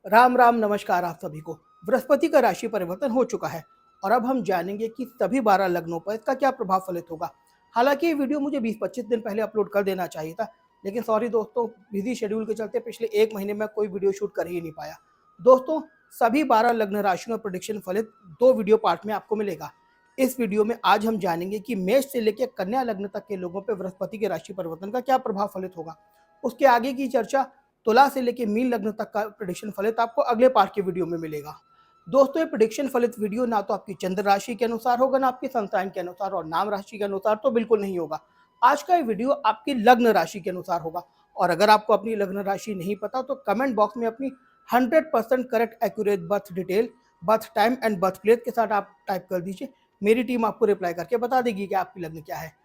राम राम नमस्कार आप सभी को। बृहस्पति का राशि परिवर्तन हो चुका है और अब हम जानेंगे कि सभी 12 लग्नों पर इसका क्या प्रभाव फलित होगा। हालांकि ये वीडियो मुझे 20-25 दिन पहले अपलोड कर देना चाहिए था, लेकिन सॉरी दोस्तों, बिजी शेड्यूल के चलते पिछले 1 महीने में कोई वीडियो शूट कर ही नहीं पाया। दोस्तों, सभी 12 लग्न राशियों में प्रेडिक्शन फलित 2 वीडियो पार्ट में आपको मिलेगा। इस वीडियो में आज हम जानेंगे कि मेष से लेकर कन्या लग्न तक के लोगों पर बृहस्पति के राशि परिवर्तन का क्या प्रभाव फलित होगा। उसके आगे की चर्चा तुला से लेकर मीन लग्न तक का प्रेडिक्शन फलित आपको अगले पार्ट के वीडियो में मिलेगा। दोस्तों, ये प्रेडिक्शन फलित वीडियो ना तो आपकी चंद्र राशि के अनुसार होगा, ना आपकी संतान के अनुसार और नाम राशि के अनुसार तो बिल्कुल नहीं होगा। आज का ये वीडियो आपकी लग्न राशि के अनुसार होगा। और अगर आपको अपनी लग्न राशि नहीं पता तो कमेंट बॉक्स में अपनी 100% correct accurate birth detail, birth time and birth place के साथ आप टाइप कर दीजिए। मेरी टीम आपको रिप्लाई करके बता देगी कि आपकी लग्न क्या है।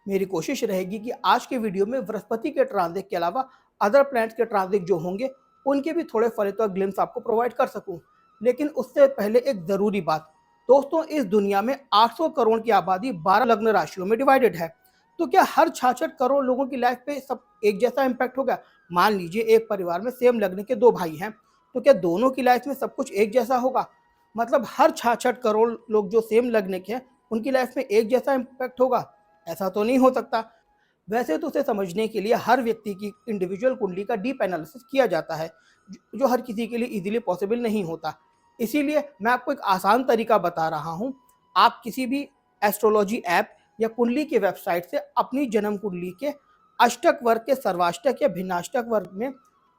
मेरी कोशिश रहेगी कि आज के वीडियो में बृहस्पति के ट्रांजिट के अलावा अदर प्लैनेट्स के ट्रांजिट जो होंगे उनके भी थोड़े फलित और ग्लिम्स आपको प्रोवाइड कर सकूं। लेकिन उससे पहले एक ज़रूरी बात, दोस्तों, इस दुनिया में 800 करोड़ की आबादी 12 लग्न राशियों में डिवाइडेड है। तो क्या हर 66 करोड़ लोगों की लाइफ पे सब एक जैसा इम्पैक्ट होगा? मान लीजिए एक परिवार में सेम लग्न के 2 भाई हैं, तो क्या दोनों की लाइफ में सब कुछ एक जैसा होगा? मतलब हर 66 करोड़ लोग जो सेम लग्न के हैं उनकी लाइफ में एक जैसा इम्पैक्ट होगा? ऐसा तो नहीं हो सकता। वैसे तो उसे समझने के लिए हर व्यक्ति की इंडिविजुअल कुंडली का डीप एनालिसिस किया जाता है, जो हर किसी के लिए इजीली पॉसिबल नहीं होता। इसीलिए मैं आपको एक आसान तरीका बता रहा हूँ। आप किसी भी एस्ट्रोलॉजी ऐप या कुंडली की वेबसाइट से अपनी जन्म कुंडली के अष्टक वर्ग के सर्वाष्टक या भिन्नाष्टक वर्ग में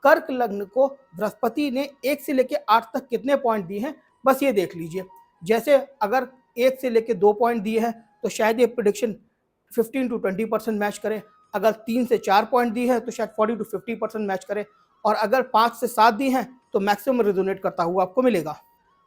कर्क लग्न को बृहस्पति ने 1 से लेकर 8 तक कितने पॉइंट दिए हैं, बस ये देख लीजिए। जैसे अगर 1 से लेकर 2 पॉइंट दिए हैं तो शायद ये प्रिडिक्शन 15 to 20% मैच करे। अगर 3 से 4 पॉइंट दी है तो शायद 40 to 50% मैच करे। और अगर 5 से 7 दी हैं तो मैक्सिमम रेजोनेट करता हुआ आपको मिलेगा।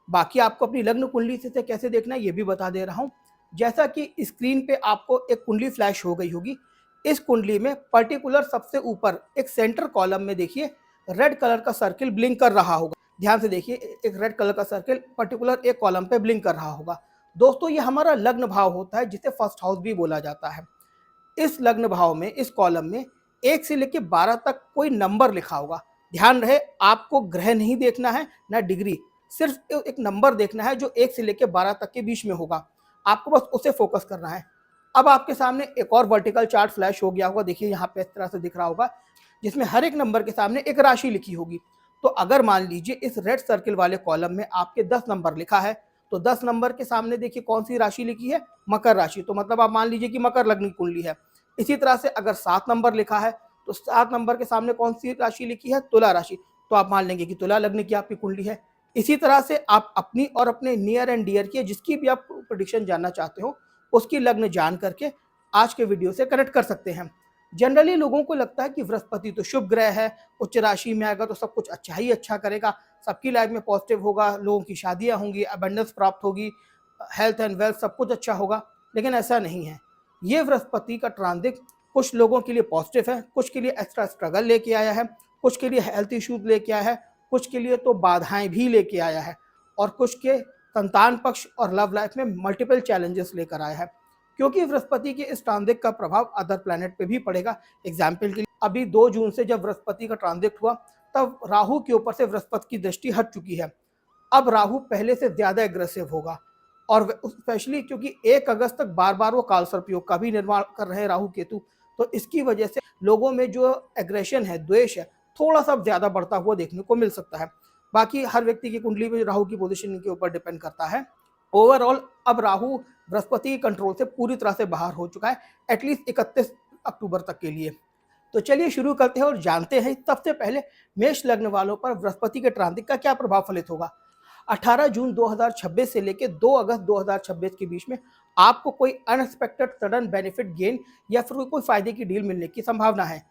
बाकी आपको अपनी लग्न कुंडली से कैसे देखना है ये भी बता दे रहा हूँ। जैसा कि स्क्रीन पे आपको एक कुंडली फ्लैश हो गई होगी, इस कुंडली में पर्टिकुलर सबसे ऊपर एक सेंटर कॉलम में देखिए रेड कलर का सर्किल ब्लिंक कर रहा होगा। ध्यान से देखिए, एक रेड कलर का सर्किल पर्टिकुलर एक कॉलम पे ब्लिंक कर रहा होगा। दोस्तों, ये हमारा लग्न भाव होता है जिसे फर्स्ट हाउस भी बोला जाता है। इस लग्न भाव में इस कॉलम में 1 से लेकर 12 तक कोई नंबर लिखा होगा। ध्यान रहे, आपको ग्रह नहीं देखना है ना डिग्री, सिर्फ एक नंबर देखना है जो 1 से लेकर 12 तक के बीच में होगा। आपको बस उसे फोकस करना है। अब आपके सामने एक और वर्टिकल चार्ट फ्लैश हो गया होगा, देखिए यहाँ पे इस तरह से दिख रहा होगा, जिसमें हर एक नंबर के सामने एक राशि लिखी होगी। तो अगर मान लीजिए इस रेड सर्किल वाले कॉलम में आपके 10 नंबर लिखा है, तो 10 नंबर के सामने देखिए कौन सी राशि लिखी है, मकर राशि। तो मतलब आप मान लीजिए कि मकर लग्न की कुंडली है। इसी तरह से अगर 7 नंबर लिखा है तो 7 नंबर के सामने कौन सी राशि लिखी है, तुला राशि। तो आप मान लेंगे कि तुला लग्न की आपकी कुंडली है। इसी तरह से आप अपनी और अपने नियर एंड डियर की जिसकी भी आप प्रेडिक्शन जानना चाहते हो उसकी लग्न जान करके आज के वीडियो से कनेक्ट कर सकते हैं। जनरली लोगों को लगता है कि बृहस्पति तो शुभ ग्रह है, उच्च राशि में आएगा तो सब कुछ अच्छा ही अच्छा करेगा, सबकी लाइफ में पॉजिटिव होगा, लोगों की शादियां होंगी, अबंडेंस प्राप्त होगी, हेल्थ एंड वेल्थ सब कुछ अच्छा होगा। लेकिन ऐसा नहीं है। ये बृहस्पति का ट्रांजिट कुछ लोगों के लिए पॉजिटिव है, कुछ के लिए एक्स्ट्रा स्ट्रगल लेके आया है, कुछ के लिए हेल्थ इश्यूज लेके आया है, कुछ के लिए तो बाधाएं भी लेके आया है, और कुछ के संतान पक्ष और लव लाइफ में मल्टीपल चैलेंजेस लेकर आया है। क्योंकि बृहस्पति के इस ट्रांजिट का प्रभाव अदर प्लैनेट पे भी पड़ेगा। एग्जाम्पल के लिए अभी 2 जून से जब बृहस्पति का ट्रांजिट हुआ तब राहु के ऊपर से बृहस्पति की दृष्टि हट चुकी है। अब राहु पहले से ज्यादा एग्रेसिव होगा, और स्पेशली क्योंकि 1 अगस्त तक बार बार वो काल सर्प योग का भी निर्माण कर रहे हैं राहु केतु, तो इसकी वजह से लोगों में जो एग्रेशन है, द्वेष है, थोड़ा सा ज्यादा बढ़ता हुआ देखने को मिल सकता है। बाकी हर व्यक्ति की कुंडली में राहु की पोजीशन के ऊपर डिपेंड करता है। ओवरऑल अब राहु बृहस्पति के कंट्रोल से पूरी तरह से बाहर हो चुका है, एटलीस्ट 31 अक्टूबर तक के लिए। तो चलिए शुरू करते हैं और जानते हैं सबसे पहले मेष लग्न वालों पर बृहस्पति के ट्रांजिट का क्या प्रभाव फलित होगा। 18 जून 2026 से लेकर 2 अगस्त 2026 के बीच में आपको कोई अनएक्सपेक्टेड सडन बेनिफिट गेन या फिर कोई फायदे की डील मिलने की संभावना है।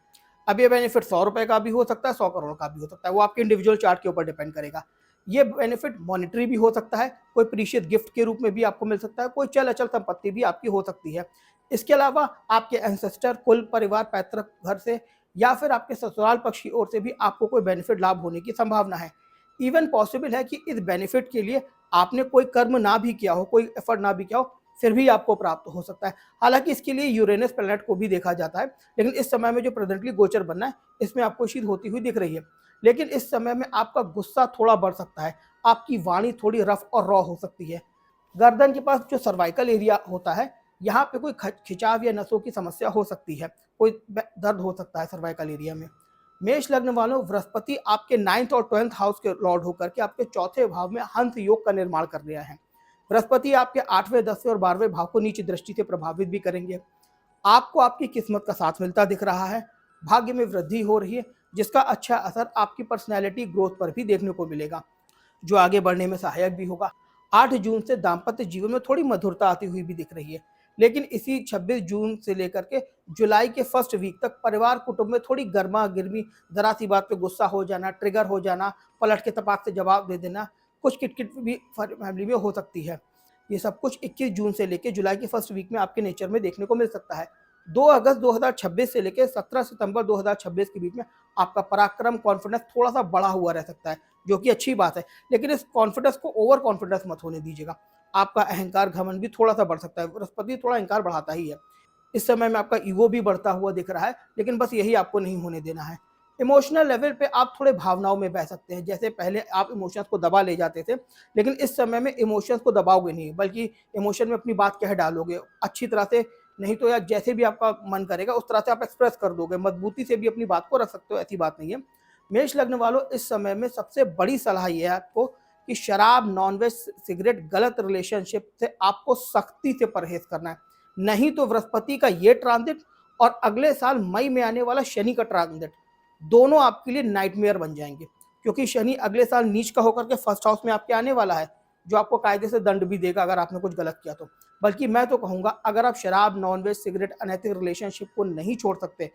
अब ये बेनिफिट 100 रुपए का भी हो सकता है, 100 करोड़ का भी हो सकता है, वो आपके इंडिविजुअल चार्ट के ऊपर डिपेंड करेगा। ये बेनिफिट मॉनिटरी भी हो सकता है, कोई प्रीशियस गिफ्ट के रूप में भी आपको मिल सकता है, कोई चल अचल संपत्ति भी आपकी हो सकती है। इसके अलावा आपके एंसेस्टर, कुल परिवार, पैतृक घर से या फिर आपके ससुराल पक्ष की ओर से भी आपको कोई बेनिफिट लाभ होने की संभावना है। इवन पॉसिबल है कि इस बेनिफिट के लिए आपने कोई कर्म ना भी किया हो, कोई एफर्ट ना भी किया हो, फिर भी आपको प्राप्त हो सकता है। हालांकि इसके लिए यूरेनस प्लैनेट को भी देखा जाता है, लेकिन इस समय में जो प्रेजेंटली गोचर बनना है इसमें आपको चीज होती हुई दिख रही है। लेकिन इस समय में आपका गुस्सा थोड़ा बढ़ सकता है, आपकी वाणी थोड़ी रफ और रॉ हो सकती है। गर्दन के पास जो सर्वाइकल एरिया होता है, यहाँ पे कोई खिंचाव या नसों की समस्या हो सकती है, कोई दर्द हो सकता है सर्वाइकल एरिया में। मेष लग्न वालों, बृहस्पति आपके 9th और 12th हाउस के लॉर्ड होकर के आपके चौथे भाव में हंस योग का निर्माण कर रहा है। बृहस्पति आपके 8वें, 10वें और 12वें भाव को नीच दृष्टि से प्रभावित भी करेंगे। आपको आपकी किस्मत का साथ मिलता दिख रहा है, भाग्य में वृद्धि हो रही है, जिसका अच्छा असर आपकी पर्सनैलिटी ग्रोथ पर भी देखने को मिलेगा, जो आगे बढ़ने में सहायक भी होगा। 8 जून से दाम्पत्य जीवन में थोड़ी मधुरता आती हुई भी दिख रही है, लेकिन इसी 26 जून से लेकर के जुलाई के फर्स्ट वीक तक परिवार कुटुंब में थोड़ी गर्मा गिरमी, जरा सी बात पे गुस्सा हो जाना, ट्रिगर हो जाना, पलट के तपाक से जवाब दे देना, कुछ किटकिट भी फैमिली में हो सकती है। ये सब कुछ 21 जून से लेकर जुलाई के फर्स्ट वीक में आपके नेचर में देखने को मिल सकता है। 2 अगस्त 2026 से लेकर 17 सितंबर 2026 के बीच में आपका पराक्रम, कॉन्फिडेंस थोड़ा सा बढ़ा हुआ रह सकता है, जो कि अच्छी बात है। लेकिन इस कॉन्फिडेंस को ओवर कॉन्फिडेंस मत होने दीजिएगा। आपका अहंकार, घमंड भी थोड़ा सा बढ़ सकता है। बृहस्पति थोड़ा अहंकार बढ़ाता ही है। इस समय में आपका ईगो भी बढ़ता हुआ दिख रहा है, लेकिन बस यही आपको नहीं होने देना है। इमोशनल लेवल पे आप थोड़े भावनाओं में बह सकते हैं। जैसे पहले आप इमोशंस को दबा ले जाते थे, लेकिन इस समय में इमोशंस को दबाओगे नहीं, बल्कि इमोशन में अपनी बात कह डालोगे अच्छी तरह से। नहीं तो या जैसे भी आपका मन करेगा उस तरह से आप एक्सप्रेस कर दोगे, मजबूती से भी अपनी बात को रख सकते हो, ऐसी बात नहीं है। मेष लग्न वालों, इस समय में सबसे बड़ी सलाह यह है आपको कि शराब, नॉनवेज, सिगरेट, गलत रिलेशनशिप से आपको सख्ती से परहेज करना है। नहीं तो बृहस्पति का ये ट्रांजिट और अगले साल मई में आने वाला शनि का ट्रांजिट, दोनों आपके लिए नाइटमेयर बन जाएंगे, क्योंकि शनि अगले साल नीच का होकर के फर्स्ट हाउस में आपके आने वाला है, जो आपको कायदे से दंड भी देगा अगर आपने कुछ गलत किया तो। बल्कि मैं तो कहूँगा, अगर आप शराब, नॉनवेज, सिगरेट, अनैतिक रिलेशनशिप को नहीं छोड़ सकते,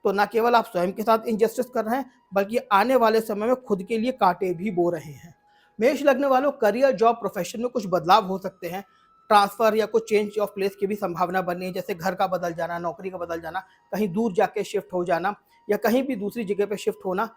तो ना केवल आप स्वयं के साथ इनजस्टिस कर रहे हैं, बल्कि आने वाले समय में खुद के लिए कांटे भी बो रहे हैं। मेष लग्न वालों, करियर, जॉब, प्रोफेशन में कुछ बदलाव हो सकते हैं। ट्रांसफर या कुछ चेंज ऑफ प्लेस की भी संभावना बनी है, जैसे घर का बदल जाना, नौकरी का बदल जाना, कहीं दूर जाके शिफ्ट हो जाना या कहीं भी दूसरी जगह पे शिफ्ट होना।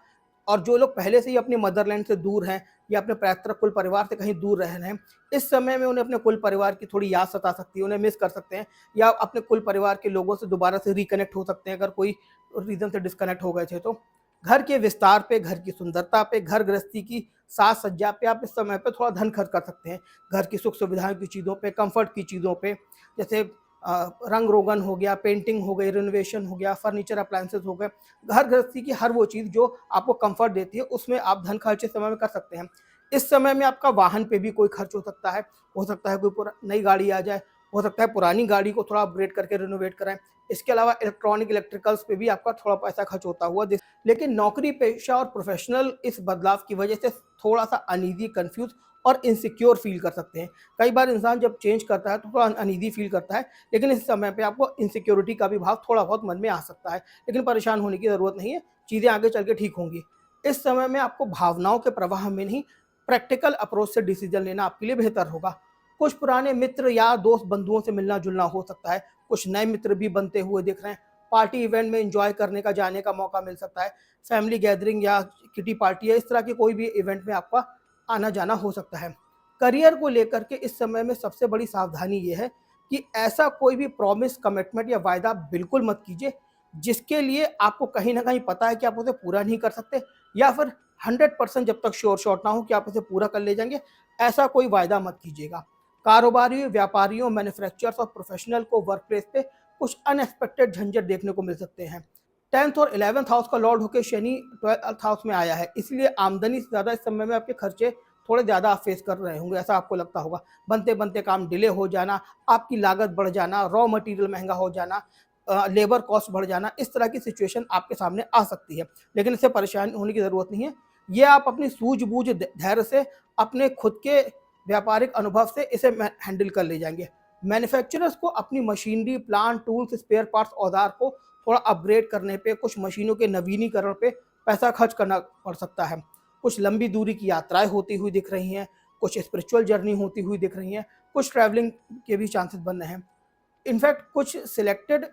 और जो लोग पहले से ही अपने मदरलैंड से दूर हैं या अपने पैतृक कुल परिवार से कहीं दूर रह रहे हैं, इस समय में उन्हें अपने कुल परिवार की थोड़ी याद सता सकती है, उन्हें मिस कर सकते हैं, या अपने कुल परिवार के लोगों से दोबारा से रिकनेक्ट हो सकते हैं अगर कोई रीज़न से डिस्कनेक्ट हो गए थे तो। घर के विस्तार पे, घर की सुंदरता पे, घर गृहस्थी की साज सज्जा पे आप इस समय पे थोड़ा धन खर्च कर सकते हैं। घर की सुख सुविधाओं की चीज़ों पे, कंफर्ट की चीज़ों पे, जैसे रंग रोगन हो गया, पेंटिंग हो गई, रिनोवेशन हो गया, फर्नीचर अप्लायंसेस हो गए। घर गृहस्थी की हर वो चीज़ जो आपको कंफर्ट देती है, उसमें आप धन खर्च इस समय में कर सकते हैं। इस समय में आपका वाहन पे भी कोई खर्च हो सकता है कोई नई गाड़ी आ जाए, हो सकता है पुरानी गाड़ी को थोड़ा अपग्रेड करके रिनोवेट कराएं। इसके अलावा इलेक्ट्रॉनिक, इलेक्ट्रिकल्स पे भी आपका थोड़ा पैसा खर्च होता हुआ लेकिन नौकरी पेशा और प्रोफेशनल इस बदलाव की वजह से थोड़ा सा अनईजी, कंफ्यूज और इनसिक्योर फील कर सकते हैं। कई बार इंसान जब चेंज करता है तो थोड़ा अनईजी फील करता है, लेकिन इस समय पे आपको इनसिक्योरिटी का भी भाव थोड़ा बहुत मन में आ सकता है, लेकिन परेशान होने की ज़रूरत नहीं है, चीज़ें आगे चल के ठीक होंगी। इस समय में आपको भावनाओं के प्रवाह में नहीं, प्रैक्टिकल अप्रोच से डिसीजन लेना आपके लिए बेहतर होगा। कुछ पुराने मित्र या दोस्त बंधुओं से मिलना जुलना हो सकता है, कुछ नए मित्र भी बनते हुए दिख रहे हैं। पार्टी इवेंट में एंजॉय करने का, जाने का मौका मिल सकता है। फैमिली गैदरिंग या किटी पार्टी या इस तरह की कोई भी इवेंट में आपका आना जाना हो सकता है। करियर को लेकर के इस समय में सबसे बड़ी सावधानी ये है कि ऐसा कोई भी प्रॉमिस, कमिटमेंट या वायदा बिल्कुल मत कीजिए जिसके लिए आपको कहीं ना कहीं पता है कि आप उसे पूरा नहीं कर सकते, या फिर 100% जब तक श्योर शॉट ना हो कि आप इसे पूरा कर ले जाएंगे, ऐसा कोई वायदा मत कीजिएगा। कारोबारियों, व्यापारियों, मैन्युफैक्चरर्स और प्रोफेशनल को वर्क प्लेस पे कुछ अनएक्सपेक्टेड झंझट देखने को मिल सकते हैं। 10th और 11th हाउस का लॉर्ड होकर शनि 12th हाउस में आया है, इसलिए आमदनी से ज़्यादा इस समय में आपके खर्चे थोड़े ज़्यादा आप फेस कर रहे होंगे, ऐसा आपको लगता होगा। बनते बनते काम डिले हो जाना, आपकी लागत बढ़ जाना, रॉ मटेरियल महंगा हो जाना, लेबर कॉस्ट बढ़ जाना, इस तरह की सिचुएशन आपके सामने आ सकती है, लेकिन इससे परेशान होने की ज़रूरत नहीं है। ये आप अपनी सूझबूझ, धैर्य से, अपने खुद के व्यापारिक अनुभव से इसे हैंडल कर ले जाएंगे। मैन्युफैक्चरर्स को अपनी machinery, plant, tools, spare parts, औजार को थोड़ा अपग्रेड करने पे, कुछ मशीनों के नवीनीकरण पे पैसा खर्च करना पड़ सकता है। कुछ लंबी दूरी की यात्राएं होती हुई दिख रही हैं, कुछ स्पिरिचुअल जर्नी होती हुई दिख रही हैं, कुछ ट्रैवलिंग के भी चांसेस बन रहे हैं। इनफैक्ट कुछ सिलेक्टेड,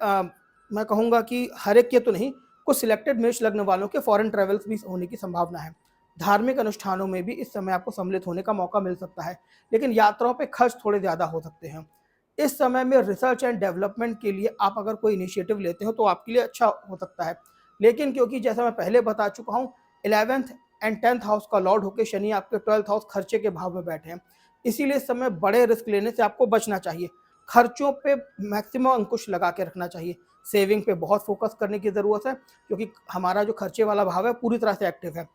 मैं कहूँगा कि हर एक के तो नहीं, कुछ सिलेक्टेड मेष लग्न वालों के फॉरेन ट्रैवल्स भी होने की संभावना है। धार्मिक अनुष्ठानों में भी इस समय आपको सम्मिलित होने का मौका मिल सकता है, लेकिन यात्राओं पे खर्च थोड़े ज़्यादा हो सकते हैं। इस समय में रिसर्च एंड डेवलपमेंट के लिए आप अगर कोई इनिशिएटिव लेते हो तो आपके लिए अच्छा हो सकता है, लेकिन क्योंकि जैसा मैं पहले बता चुका हूँ, 11th एंड 10th हाउस का लॉर्ड होकर शनि आपके 12th हाउस खर्चे के भाव में बैठे हैं। इसीलिए इस समय बड़े रिस्क लेने से आपको बचना चाहिए। खर्चों पे मैक्सिमम अंकुश लगा के रखना चाहिए। सेविंग पे बहुत फोकस करने की ज़रूरत है, क्योंकि हमारा जो खर्चे वाला भाव है पूरी तरह से एक्टिव है।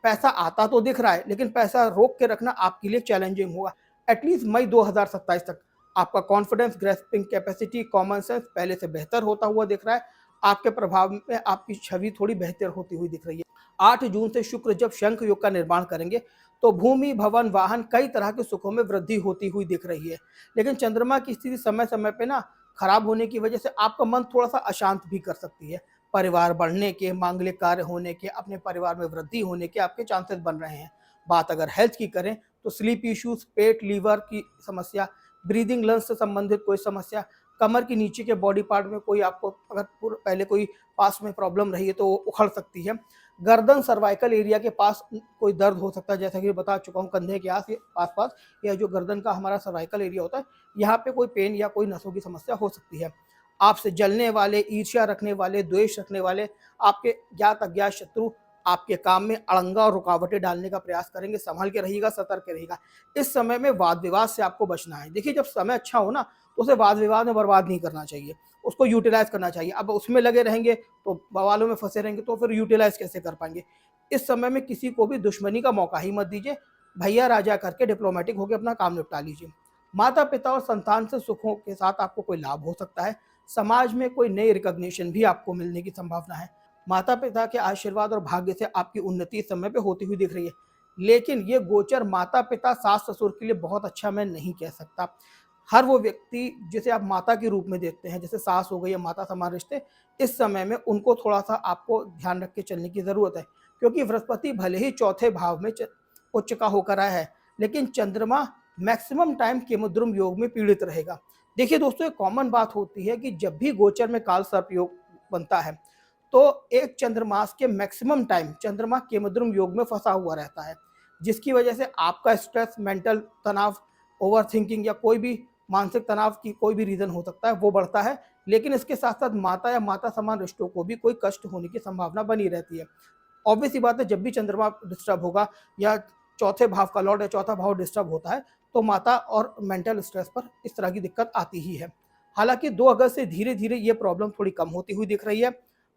पैसा आता तो दिख रहा है, लेकिन पैसा रोक के रखना आपके लिए चैलेंजिंग होगा। एटलीस्ट मई 2027 तक आपका confidence, grasping capacity, common sense पहले से बेहतर होता हुआ दिख रहा है। आपके प्रभाव में आपकी छवि थोड़ी बेहतर होती हुई दिख रही है। 8 जून से शुक्र जब शंख योग का निर्माण करेंगे तो भूमि, भवन, वाहन, कई तरह के सुखों में वृद्धि होती हुई दिख रही है। लेकिन चंद्रमा की स्थिति समय समय पे ना खराब होने की वजह से आपका मन थोड़ा सा अशांत भी कर सकती है। परिवार बढ़ने के, मांगलिक कार्य होने के, अपने परिवार में वृद्धि होने के आपके चांसेस बन रहे हैं। बात अगर हेल्थ की करें तो स्लीप इश्यूज, पेट, लीवर की समस्या, ब्रीदिंग, लंग्स से संबंधित कोई समस्या, कमर के नीचे के बॉडी पार्ट में कोई आपको अगर पहले कोई पास में प्रॉब्लम रही है तो वो उखड़ सकती है। गर्दन, सर्वाइकल एरिया के पास कोई दर्द हो सकता है, जैसा कि बता चुका हूँ, कंधे के आस-पास या जो गर्दन का हमारा सर्वाइकल एरिया होता है, यहाँ पे कोई पेन या कोई नसों की समस्या हो सकती है। आपसे जलने वाले, ईर्ष्या रखने वाले, द्वेष रखने वाले, आपके ज्ञात अज्ञात शत्रु आपके काम में अड़ंगा और रुकावटें डालने का प्रयास करेंगे। संभल के रहिएगा, सतर्क रहिएगा। इस समय में वाद विवाद से आपको बचना है। देखिए, जब समय अच्छा हो ना तो उसे वाद विवाद में बर्बाद नहीं करना चाहिए, उसको यूटिलाइज करना चाहिए। अब उसमें लगे रहेंगे तो बवालों में फंसे रहेंगे तो फिर यूटिलाइज कैसे कर पाएंगे। इस समय में किसी को भी दुश्मनी का मौका ही मत दीजिए। भैया राजा करके डिप्लोमेटिक होकर अपना काम निपटा लीजिए। माता पिता और संतान से सुखों के साथ आपको कोई लाभ हो सकता है। समाज में कोई नई रिकॉग्निशन भी आपको मिलने की संभावना है। माता पिता के आशीर्वाद और भाग्य से आपकी उन्नति इस समय पे होती हुई दिख रही है। लेकिन ये गोचर माता पिता, सास ससुर के लिए बहुत अच्छा मैं नहीं कह सकता। हर वो व्यक्ति जिसे आप माता के रूप में देखते हैं, जैसे सास हो गई या माता समान रिश्ते, इस समय में उनको थोड़ा सा आपको ध्यान रख के चलने की जरूरत है। क्योंकि बृहस्पति भले ही चौथे भाव में उच्च का होकर आया है, लेकिन चंद्रमा मैक्सिमम टाइम केमुद्रुम योग में पीड़ित रहेगा। देखिए दोस्तों, एक कॉमन बात होती है कि जब भी गोचर में काल सर्प योग बनता है तो एक चंद्रमास के मैक्सिमम टाइम चंद्रमा केमुद्रुम योग में फंसा हुआ रहता है, जिसकी वजह से आपका स्ट्रेस, मेंटल तनाव, ओवर थिंकिंग या कोई भी मानसिक तनाव की कोई भी रीजन हो सकता है, वो बढ़ता है। लेकिन इसके साथ साथ माता या माता समान रिश्तों को भी कोई कष्ट होने की संभावना बनी रहती है। ऑब्वियस सी बात है, जब भी चंद्रमा डिस्टर्ब होगा या चौथे भाव का लॉर्ड या चौथा भाव डिस्टर्ब होता है तो माता और मेंटल स्ट्रेस पर इस तरह की दिक्कत आती ही है। हालांकि 2 अगस्त से धीरे धीरे ये प्रॉब्लम थोड़ी कम होती हुई दिख रही है।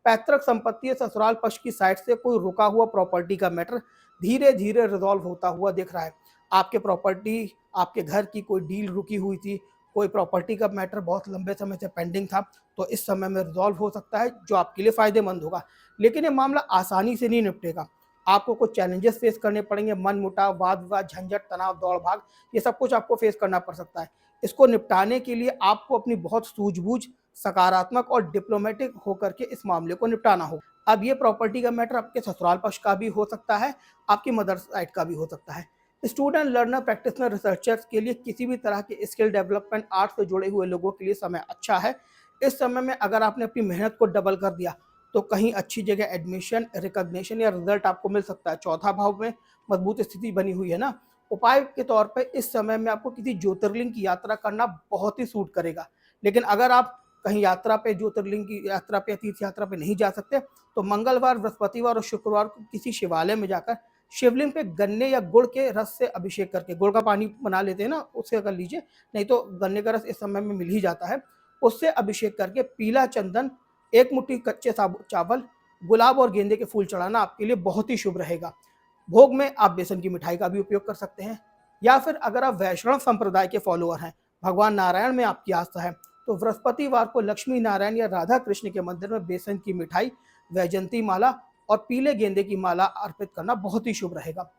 पैतृक संपत्ति या ससुराल पक्ष की साइड से कोई रुका हुआ प्रॉपर्टी का मैटर धीरे धीरे रिजॉल्व होता हुआ दिख रहा है। आपके प्रॉपर्टी, आपके घर की कोई डील रुकी हुई थी, कोई प्रॉपर्टी का मैटर बहुत लंबे समय से पेंडिंग था, तो इस समय में रिजॉल्व हो सकता है, जो आपके लिए फायदेमंद होगा। लेकिन ये मामला आसानी से नहीं निपटेगा। आपको कुछ चैलेंजेस फेस करने पड़ेंगे, मन मुटाव, वाद विवाद, झंझट, तनाव, दौड़ भाग, ये सब कुछ आपको फेस करना पड़ सकता है। इसको निपटाने के लिए आपको अपनी बहुत सूझबूझ, सकारात्मक और डिप्लोमेटिक होकर के इस मामले को निपटाना होगा। अब ये प्रॉपर्टी का मैटर आपके ससुराल पक्ष का भी हो सकता है, आपकी मदर साइड का भी हो सकता है। स्टूडेंट, लर्नर, प्रैक्टिशनर, रिसर्चर्स के लिए, किसी भी तरह के स्किल डेवलपमेंट, आर्ट से जुड़े हुए लोगों के लिए समय अच्छा है। इस समय में अगर आपने अपनी मेहनत को डबल कर दिया तो कहीं अच्छी जगह एडमिशन, रिकॉग्निशन या रिजल्ट आपको मिल सकता है। चौथा भाव में मजबूत स्थिति बनी हुई है ना। उपाय के तौर पे इस समय में आपको किसी ज्योतिर्लिंग की यात्रा करना बहुत ही सूट करेगा। लेकिन अगर आप कहीं यात्रा पे, ज्योतिर्लिंग की यात्रा पे, तीर्थ यात्रा पे नहीं जा सकते तो मंगलवार, बृहस्पतिवार और शुक्रवार को किसी शिवालय में जाकर शिवलिंग पे गन्ने या गुड़ के रस से अभिषेक करके, गुड़ का पानी बना लेते हैं ना, उससे कर लीजिए, नहीं तो गन्ने का रस इस समय में मिल ही जाता है, उससे अभिषेक करके पीला चंदन, एक मुट्ठी कच्चे चावल, गुलाब और गेंदे के फूल चढ़ाना आपके लिए बहुत ही शुभ रहेगा। भोग में आप बेसन की मिठाई का भी उपयोग कर सकते हैं। या फिर अगर आप वैष्णव संप्रदाय के फॉलोअर हैं, भगवान नारायण में आपकी आस्था है, तो बृहस्पतिवार को लक्ष्मी नारायण या राधा कृष्ण के मंदिर में बेसन की मिठाई, वैजंती माला और पीले गेंदे की माला अर्पित करना बहुत ही शुभ रहेगा।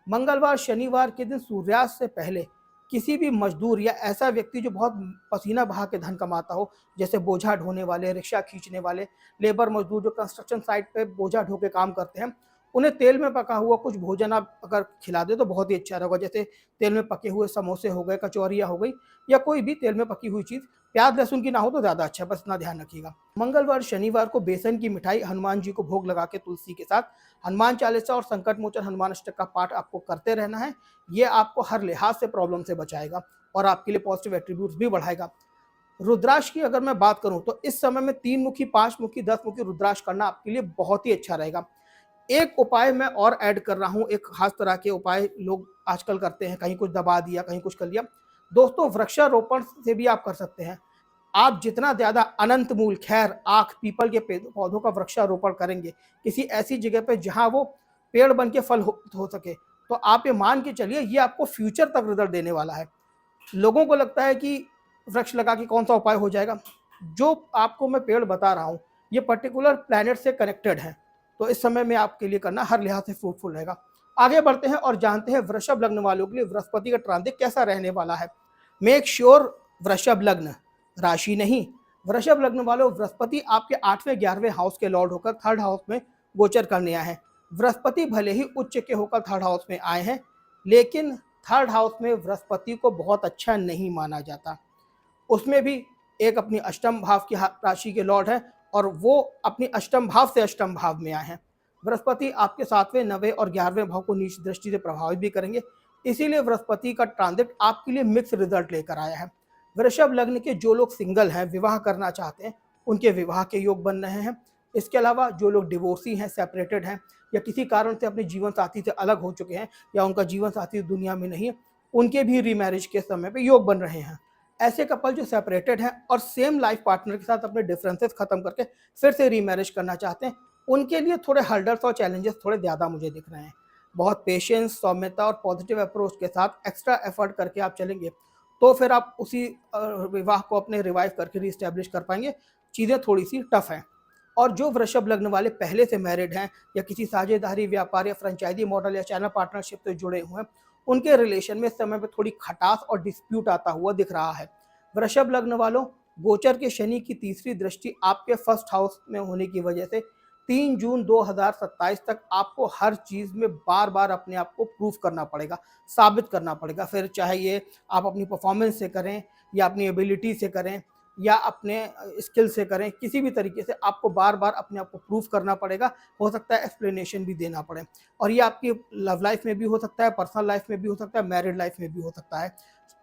मंगलवार, शनिवार के दिन सूर्यास्त से पहले किसी भी मजदूर या ऐसा व्यक्ति जो बहुत पसीना बहा के धन कमाता हो, जैसे बोझा ढोने वाले, रिक्शा खींचने वाले, लेबर मजदूर जो कंस्ट्रक्शन साइट पे बोझा ढो के काम करते हैं, उन्हें तेल में पका हुआ कुछ भोजन आप अगर खिला दे तो बहुत ही अच्छा रहेगा। जैसे तेल में पके हुए समोसे हो गए, कचौरियाँ हो गई, या कोई भी तेल में पकी हुई चीज़, प्याज लहसुन की ना हो तो ज़्यादा अच्छा है, बस इतना ध्यान रखिएगा। मंगलवार, शनिवार को बेसन की मिठाई हनुमान जी को भोग लगा के तुलसी के साथ हनुमान चालीसा और संकट मोचन हनुमान अष्टक का पाठ आपको करते रहना है। ये आपको हर लिहाज से प्रॉब्लम से बचाएगा और आपके लिए पॉजिटिव एट्रीब्यूट्स भी बढ़ाएगा। रुद्राक्ष की अगर मैं बात करूं तो इस समय में 3 मुखी, 5 मुखी, 10 मुखी रुद्राक्ष करना आपके लिए बहुत ही अच्छा रहेगा। एक उपाय मैं और ऐड कर रहा हूँ, एक खास तरह के उपाय लोग आजकल करते हैं, कहीं कुछ दबा दिया, कहीं कुछ कर लिया। दोस्तों, वृक्षारोपण से भी आप कर सकते हैं। आप जितना ज़्यादा अनंत मूल, खैर, आक, पीपल के पौधों का वृक्षारोपण करेंगे किसी ऐसी जगह पे जहाँ वो पेड़ बन के फल हो सके, तो आप ये मान के चलिए ये आपको फ्यूचर तक रिजल्ट देने वाला है। लोगों को लगता है कि वृक्ष लगा के कौन सा उपाय हो जाएगा। जो आपको मैं पेड़ बता रहा हूँ ये पर्टिकुलर प्लैनेट से कनेक्टेड है, तो इस समय में आपके लिए करना हर लिहाज से फ्रूटफुल रहेगा। आगे बढ़ते हैं और जानते हैं वृषभ लग्न वालों के लिए बृहस्पति का ट्रांजिट कैसा रहने वाला है। मेक श्योर वृषभ लग्न, राशि नहीं, वृषभ लग्न वालों, बृहस्पति आपके 8वें 11वें हाउस के लॉर्ड होकर थर्ड हाउस में गोचर करने आए हैं। बृहस्पति भले ही उच्च के होकर थर्ड हाउस में आए हैं, लेकिन थर्ड हाउस में बृहस्पति को बहुत अच्छा नहीं माना जाता। उसमें भी एक अपनी अष्टम भाव की राशि के लॉर्ड है और वो अपनी अष्टम भाव से अष्टम भाव में आए हैं। बृहस्पति आपके 7वें 9वें और 11वें भाव को नीच दृष्टि से प्रभावित भी करेंगे, इसीलिए बृहस्पति का ट्रांजिट आपके लिए मिक्स रिजल्ट लेकर आया है। वृषभ लग्न के जो लोग सिंगल हैं, विवाह करना चाहते हैं, उनके विवाह के योग बन रहे हैं। इसके अलावा जो लोग डिवोर्सी हैं, सेपरेटेड हैं, या किसी कारण से अपने जीवन साथी से अलग हो चुके हैं, या उनका जीवन साथी दुनिया में नहीं है, उनके भी रीमैरिज के समय पे योग बन रहे हैं। ऐसे कपल जो सेपरेटेड हैं और सेम लाइफ पार्टनर के साथ अपने डिफरेंसेस खत्म करके फिर से रीमैरिज करना चाहते हैं, उनके लिए थोड़े हर्डल्स और चैलेंजेस थोड़े ज़्यादा मुझे दिख रहे हैं। बहुत पेशेंस, सौम्यता और पॉजिटिव अप्रोच के साथ एक्स्ट्रा एफर्ट करके आप चलेंगे, तो फिर आप उसी विवाह को अपने रिवाइव करके रीस्टैब्लिश कर पाएंगे। चीज़ें थोड़ी सी टफ हैं। और जो वृषभ लग्न वाले पहले से मैरिड हैं या किसी साझेदारी, व्यापार या फ्रेंचाइजी मॉडल या चैनल पार्टनरशिप से जुड़े हुए हैं, उनके रिलेशन में इस समय पे थोड़ी खटास और डिस्प्यूट आता हुआ दिख रहा है। वृषभ लग्न वालों, गोचर के शनि की तीसरी दृष्टि आपके फर्स्ट हाउस में होने की वजह से 3 जून 2027 तक आपको हर चीज़ में बार बार अपने आप को प्रूफ करना पड़ेगा, साबित करना पड़ेगा। फिर चाहे ये आप अपनी परफॉर्मेंस से करें, या अपनी एबिलिटी से करें, या अपने स्किल से करें, किसी भी तरीके से आपको बार बार अपने आप को प्रूफ करना पड़ेगा। हो सकता है एक्सप्लेनेशन भी देना पड़े, और ये आपकी लव लाइफ में भी हो सकता है, पर्सनल लाइफ में भी हो सकता है, मैरिड लाइफ में भी हो सकता है,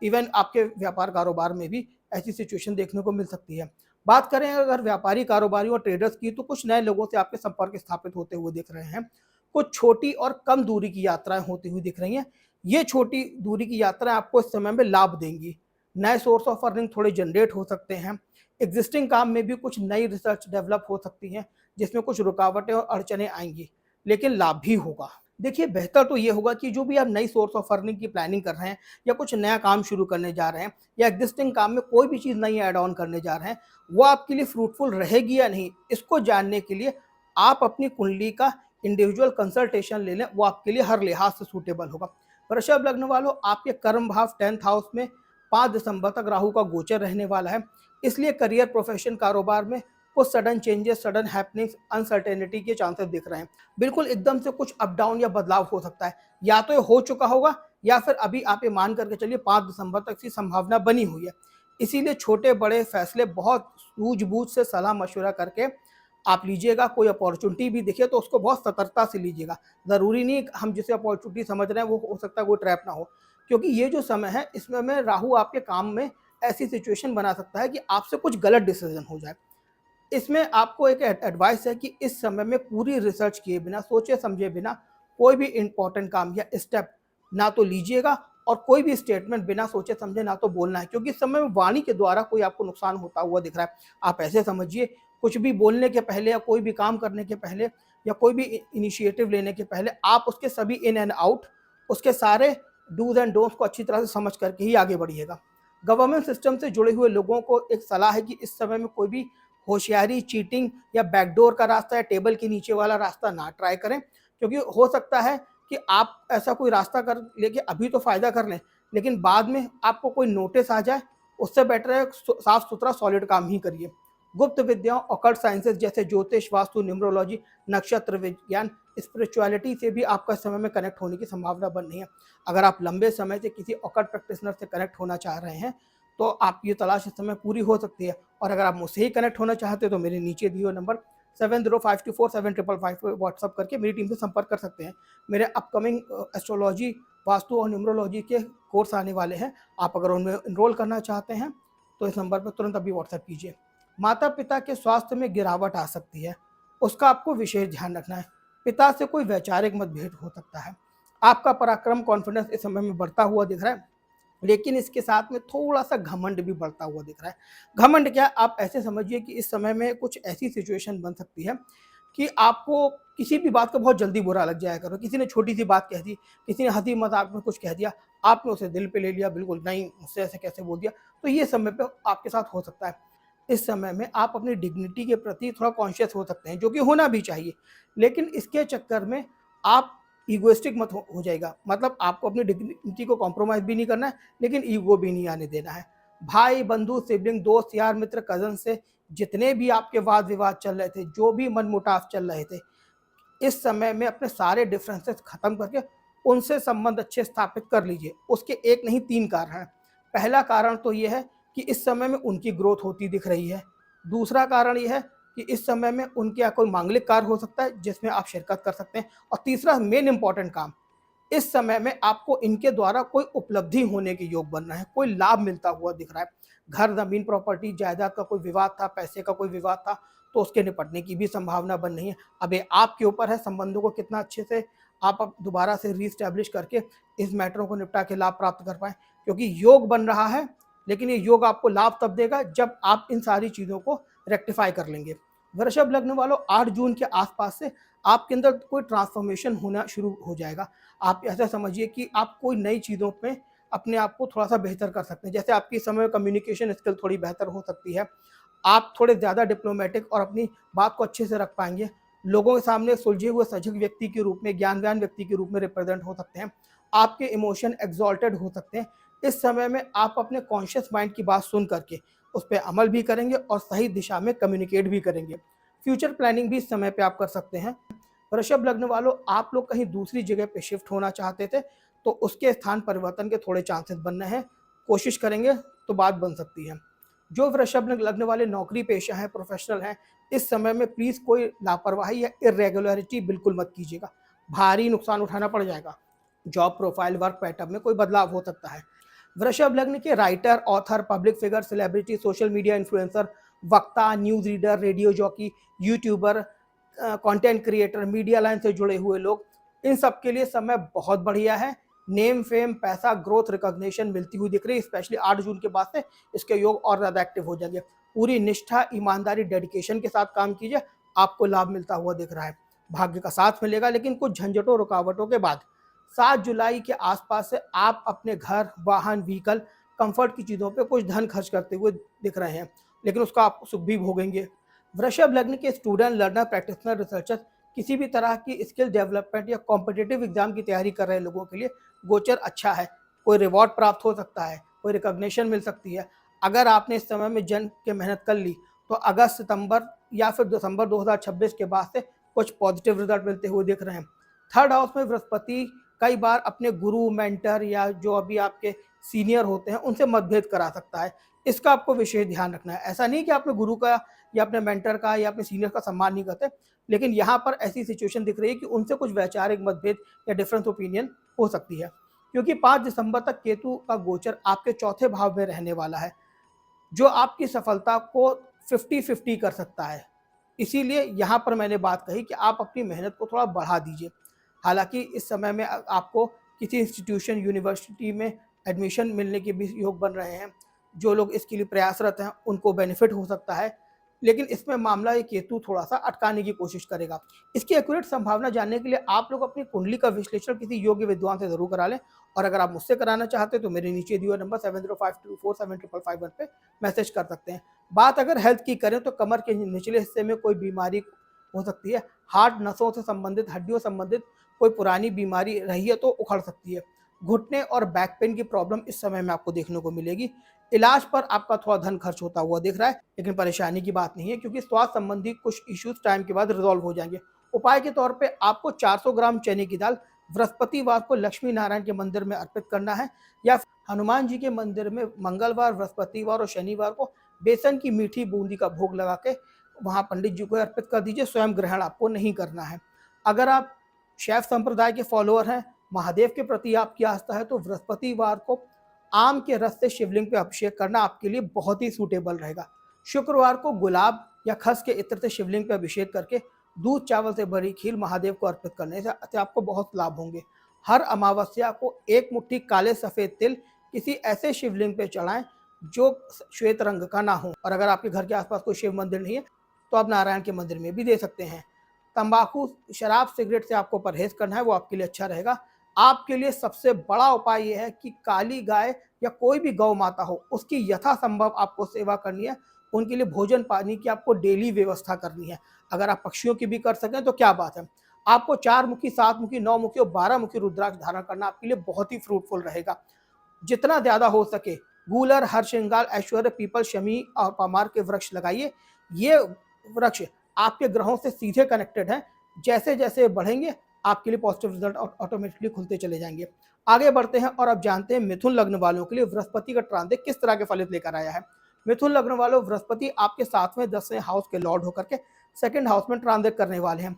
इवन आपके व्यापार कारोबार में भी ऐसी सिचुएशन देखने को मिल सकती है। बात करें अगर व्यापारी, कारोबारियों और ट्रेडर्स की, तो कुछ नए लोगों से आपके संपर्क स्थापित होते हुए दिख रहे हैं। कुछ छोटी और कम दूरी की यात्राएं होती हुई दिख रही हैं। ये छोटी दूरी की यात्राएं आपको इस समय में लाभ देंगी। नए सोर्स ऑफ अर्निंग थोड़े जनरेट हो सकते हैं। एग्जिस्टिंग काम में भी कुछ नई रिसर्च डेवलप हो सकती हैं, जिसमें कुछ रुकावटें और अड़चने आएंगी, लेकिन लाभ भी होगा। देखिए, बेहतर तो ये होगा कि जो भी आप नई सोर्स ऑफ अर्निंग की प्लानिंग कर रहे हैं, या कुछ नया काम शुरू करने जा रहे हैं, या एग्जिस्टिंग काम में कोई भी चीज़ नई ऐड ऑन करने जा रहे हैं, वो आपके लिए फ्रूटफुल रहेगी या नहीं, इसको जानने के लिए आप अपनी कुंडली का इंडिविजुअल कंसल्टेशन ले लें, वो आपके लिए हर लिहाज से सूटेबल होगा। वृषभ लग्न वालों, आपके कर्म भाव 10th हाउस में 5 दिसंबर तक राहु का गोचर रहने वाला है, इसलिए करियर, प्रोफेशन, कारोबार में कुछ sudden changes, sudden happenings, uncertainty के चांसेस दिख रहे हैं। बिल्कुल एकदम से कुछ अप डाउन या बदलाव हो सकता है, या तो ये हो चुका होगा, या फिर अभी आप ये मान करके चलिए 5 दिसंबर तक की संभावना बनी हुई है। इसीलिए छोटे बड़े फैसले बहुत सूझबूझ से सलाह मशवरा करके आप लीजिएगा। कोई अपॉर्चुनिटी भी दिखे तो उसको बहुत सतर्कता से लीजिएगा। ज़रूरी नहीं हम जिसे अपॉर्चुनिटी समझ रहे हैं वो हो सकता है कोई ट्रैप ना हो, क्योंकि ये जो समय है इसमें में राहु आपके काम में ऐसी सिचुएशन बना सकता है कि आपसे कुछ गलत डिसीजन हो जाए। इसमें आपको एक एडवाइस है कि इस समय में पूरी रिसर्च किए बिना, सोचे समझे बिना कोई भी इंपॉर्टेंट काम या स्टेप ना तो लीजिएगा, और कोई भी स्टेटमेंट बिना सोचे समझे ना तो बोलना है, क्योंकि इस समय में वाणी के द्वारा कोई आपको नुकसान होता हुआ दिख रहा है। आप ऐसे समझिए, कुछ भी बोलने के पहले या कोई भी काम करने के पहले या कोई भी इनिशिएटिव लेने के पहले आप उसके सभी इन एंड आउट, उसके सारे डूज एंड डोंट्स को अच्छी तरह से समझ करके ही आगे बढ़िएगा। गवर्नमेंट सिस्टम से जुड़े हुए लोगों को एक सलाह है कि इस समय में कोई भी होशियारी, चीटिंग या बैकडोर का रास्ता या टेबल के नीचे वाला रास्ता ना ट्राई करें, क्योंकि हो सकता है कि आप ऐसा कोई रास्ता कर लेके अभी तो फ़ायदा कर लें, लेकिन बाद में आपको कोई नोटिस आ जाए। उससे बेटर है साफ सुथरा सॉलिड काम ही करिए। गुप्त विद्याओं, ऑकल्ट साइंसेज जैसे ज्योतिष, वास्तु, न्यूमरोलॉजी, नक्षत्र विज्ञान, स्पिरिचुअलिटी से भी आपका समय में कनेक्ट होने की संभावना बन रही है। अगर आप लंबे समय से किसी ऑकल्ट प्रैक्टिशनर से कनेक्ट होना चाह रहे हैं, तो आपकी ये तलाश इस समय पूरी हो सकती है। और अगर आप मुझसे ही कनेक्ट होना चाहते हैं तो मेरे नीचे दिए हुए नंबर 70524755 पर व्हाट्सअप करके मेरी टीम से संपर्क कर सकते हैं। मेरे अपकमिंग एस्ट्रोलॉजी, वास्तु और न्यूमरोलॉजी के कोर्स आने वाले हैं। आप अगर उनमें इनरोल करना चाहते हैं तो इस नंबर पर तुरंत अभी व्हाट्सएप कीजिए। माता पिता के स्वास्थ्य में गिरावट आ सकती है, उसका आपको विशेष ध्यान रखना है। पिता से कोई वैचारिक मतभेद हो सकता है। आपका पराक्रम कॉन्फिडेंस इस समय में बढ़ता हुआ दिख रहा है, लेकिन इसके साथ में थोड़ा-सा घमंड भी बढ़ता हुआ दिख रहा है। घमंड क्या, आप ऐसे समझिए कि इस समय में कुछ ऐसी सिचुएशन बन सकती है कि आपको किसी भी बात का बहुत जल्दी बुरा लग जाया करो। किसी ने छोटी-सी बात कह दी, किसी ने हँसी-मज़ाक में कुछ कह दिया, आपने उसे दिल पे ले लिया, बिल्कुल नहीं, मुझसे ऐसे कैसे बोल दिया। तो ये समय पे आपके साथ हो सकता है। इस समय में आप अपनी डिग्निटी के प्रति थोड़ा कॉन्शियस हो सकते हैं, जो कि होना भी चाहिए। लेकिन इसके चक्कर में आप इगोइस्टिक मत हो जाइएगा। मतलब आपको अपनी डिग्निटी को कॉम्प्रोमाइज़ भी नहीं करना है, लेकिन ईगो भी नहीं आने देना है। भाई, बंधु, सिबलिंग, दोस्त, यार, मित्र, कज़न से जितने भी आपके वाद-विवाद चल रहे थे, जो भी मनमुटाव चल रहे थे, इस समय में अपने सारे डिफरेंसेस खत्म करके उनसे संबंध अच्छे स्थापित कर लीजिए। उसके एक नहीं 3 कारण हैं। पहला कारण तो ये है कि इस समय में उनकी ग्रोथ होती दिख रही है। दूसरा कारण ये है कि इस समय में उनके यहाँ कोई मांगलिक कार्य हो सकता है जिसमें आप शिरकत कर सकते हैं। और तीसरा मेन इम्पोर्टेंट काम, इस समय में आपको इनके द्वारा कोई उपलब्धि होने के योग बन रहा है, कोई लाभ मिलता हुआ दिख रहा है। घर, ज़मीन, प्रॉपर्टी, जायदाद का कोई विवाद था, पैसे का कोई विवाद था, तो उसके निपटने की भी संभावना बन रही है। अब ये आपके ऊपर है संबंधों को कितना अच्छे से आप अब दोबारा से रीएस्टैब्लिश करके इस मैटरों को निपटा के लाभ प्राप्त कर पाएँ। क्योंकि योग बन रहा है, लेकिन ये योग आपको लाभ तब देगा जब आप इन सारी चीज़ों को रेक्टिफ़ाई कर लेंगे। वृषभ लग्न वालों, 8 जून के आस-पास से आपके अंदर कोई ट्रांसफ़ॉर्मेशन होना शुरू हो जाएगा। आप ऐसा समझिए कि आप कोई नई चीज़ों पे अपने आप को थोड़ा-सा बेहतर कर सकते हैं। जैसे आपकी इस समय कम्युनिकेशन स्किल थोड़ी बेहतर हो सकती है। आप थोड़े ज़्यादा डिप्लोमैटिक और अपनी बात को अच्छे से रख पाएँगे। लोगों के सामने सुलझे हुए सजग व्यक्ति के रूप में, ज्ञानवान व्यक्ति के रूप में रिप्रेज़ेंट हो सकते हैं। आपके इमोशन एक्सॉल्टेड हो सकते हैं। इस समय में आप अपने कॉन्शियस माइंड की बात सुन कर के उस पे अमल भी करेंगे और सही दिशा में कम्युनिकेट भी करेंगे। फ्यूचर प्लानिंग भी इस समय पे आप कर सकते हैं। वृषभ लग्न वालों, आप लोग कहीं दूसरी जगह पे शिफ्ट होना चाहते थे, तो उसके स्थान परिवर्तन के थोड़े चांसेस बन रहे हैं। कोशिश करेंगे तो बात बन सकती है। जो वृषभ लग्न वाले नौकरी पेशा हैं, प्रोफेशनल हैं, इस समय में प्लीज़ कोई लापरवाही या इर्रेगुलरिटी बिल्कुल मत कीजिएगा। भारी नुकसान उठाना पड़ जाएगा। जॉब प्रोफाइल, वर्क पैटर्न में कोई बदलाव हो सकता है। वृषभ लग्न के writer, author, public figure, celebrity, social media influencer, वक्ता, news reader, radio jockey, YouTuber, content creator, media line से जुड़े हुए लोग, इन सब के लिए समय बहुत बढ़िया है। नेम, फेम, पैसा, ग्रोथ, रिकॉग्निशन मिलती हुई दिख रही है। स्पेशली 8 जून के बाद से इसके योग और ज़्यादा एक्टिव हो जाएंगे। पूरी निष्ठा, ईमानदारी, डेडिकेशन के साथ काम कीजिए, आपको लाभ मिलता हुआ दिख रहा है। भाग्य का साथ मिलेगा, लेकिन कुछ झंझटों, रुकावटों के बाद 7 जुलाई के आसपास से आप अपने घर, वाहन, व्हीकल, कंफर्ट की चीज़ों पे कुछ धन खर्च करते हुए दिख रहे हैं, लेकिन उसका आप सुख भी भोगेंगे। वृषभ लग्न के स्टूडेंट, लर्नर, प्रैक्टिशनर, रिसर्चर, किसी भी तरह की स्किल डेवलपमेंट या कॉम्पिटिटिव एग्जाम की तैयारी कर रहे लोगों के लिए गोचर अच्छा है। कोई रिवॉर्ड प्राप्त हो सकता है, कोई रिकॉग्निशन मिल सकती है। अगर आपने इस समय में जम के मेहनत कर ली, तो अगस्त, सितंबर या फिर दिसंबर 2026 के बाद से कुछ पॉजिटिव रिजल्ट मिलते हुए दिख रहे हैं। थर्ड हाउस में बृहस्पति कई बार अपने गुरु, मेंटर या जो अभी आपके सीनियर होते हैं, उनसे मतभेद करा सकता है। इसका आपको विशेष ध्यान रखना है। ऐसा नहीं कि अपने गुरु का या अपने मेंटर का या अपने सीनियर का सम्मान नहीं करते, लेकिन यहाँ पर ऐसी सिचुएशन दिख रही है कि उनसे कुछ वैचारिक मतभेद या डिफरेंस ओपिनियन हो सकती है। क्योंकि 5 दिसंबर तक केतु का गोचर आपके चौथे भाव में रहने वाला है, जो आपकी सफलता को 50-50 कर सकता है। इसीलिए यहाँ पर मैंने बात कही कि आप अपनी मेहनत को थोड़ा बढ़ा दीजिए। हालाँकि इस समय में आपको किसी इंस्टीट्यूशन, यूनिवर्सिटी में एडमिशन मिलने के भी योग बन रहे हैं। जो लोग इसके लिए प्रयासरत हैं, उनको बेनिफिट हो सकता है। लेकिन इसमें मामला ये केतु थोड़ा-सा अटकाने की कोशिश करेगा। इसकी एक्यूरेट संभावना जानने के लिए आप लोग अपनी कुंडली का विश्लेषण किसी योग्य विद्वान से ज़रूर करा लें। और अगर आप मुझसे कराना चाहते हैं तो मेरे नीचे दिए हुए नंबर 7052475551 पे मैसेज कर सकते हैं। बात अगर हेल्थ की करें तो कमर के निचले हिस्से में कोई बीमारी हो सकती है। हार्ट, नसों से संबंधित, हड्डियों संबंधित कोई पुरानी बीमारी रही है तो उखड़ सकती है। घुटने और बैक पेन की प्रॉब्लम इस समय में आपको देखने को मिलेगी। इलाज पर आपका थोड़ा धन खर्च होता हुआ दिख रहा है, लेकिन परेशानी की बात नहीं है, क्योंकि स्वास्थ्य संबंधी कुछ इश्यूज टाइम के बाद रिजॉल्व हो जाएंगे। उपाय के तौर पे आपको 400 ग्राम चने की दाल बृहस्पतिवार को लक्ष्मी नारायण के मंदिर में अर्पित करना है, या हनुमान जी के मंदिर में मंगलवार, बृहस्पतिवार और शनिवार को बेसन की मीठी बूंदी का भोग लगा के वहाँ पंडित जी को अर्पित कर दीजिए। स्वयं ग्रहण आपको नहीं करना है। अगर आप शैव संप्रदाय के फॉलोअर हैं, महादेव के प्रति आपकी आस्था है, तो बृहस्पतिवार को आम के रस से शिवलिंग पे अभिषेक करना आपके लिए बहुत ही सूटेबल रहेगा। शुक्रवार को गुलाब या खस के इत्र से शिवलिंग पे अभिषेक करके दूध चावल से भरी खीर महादेव को अर्पित करने से आपको बहुत लाभ होंगे। हर अमावस्या को एक मुट्ठी काले सफ़ेद तिल किसी ऐसे शिवलिंग पे चढ़ाएं जो श्वेत रंग का ना हो, और अगर आपके घर के आसपास कोई शिव मंदिर नहीं है तो आप नारायण के मंदिर में भी दे सकते हैं। तंबाकू, शराब, सिगरेट से आपको परहेज करना है, वो आपके लिए अच्छा रहेगा। आपके लिए सबसे बड़ा उपाय ये है कि काली गाय या कोई भी गौ माता हो, उसकी यथासंभव आपको सेवा करनी है। उनके लिए भोजन पानी की आपको डेली व्यवस्था करनी है। अगर आप पक्षियों की भी कर सकें तो क्या बात है। आपको 4 मुखी, 7 मुखी, 9 मुखी और 12 मुखी रुद्राक्ष धारण करना आपके लिए बहुत ही फ्रूटफुल रहेगा। जितना ज़्यादा हो सके गूलर, हरसिंगार, ऐश्वर्य, पीपल, शमी और पामार के वृक्ष लगाइए। ये वृक्ष आपके ग्रहों से सीधे कनेक्टेड हैं। जैसे जैसे बढ़ेंगे आपके लिए पॉजिटिव रिजल्ट ऑटोमेटिकली खुलते चले जाएंगे। आगे बढ़ते हैं और अब जानते हैं मिथुन लग्न वालों के लिए बृहस्पति का ट्रांजिट किस तरह के फलित लेकर आया है। मिथुन लग्न वालों, बृहस्पति आपके 7वें 10वें हाउस के लॉर्ड होकर के सेकंड हाउस में ट्रांजिट करने वाले हैं।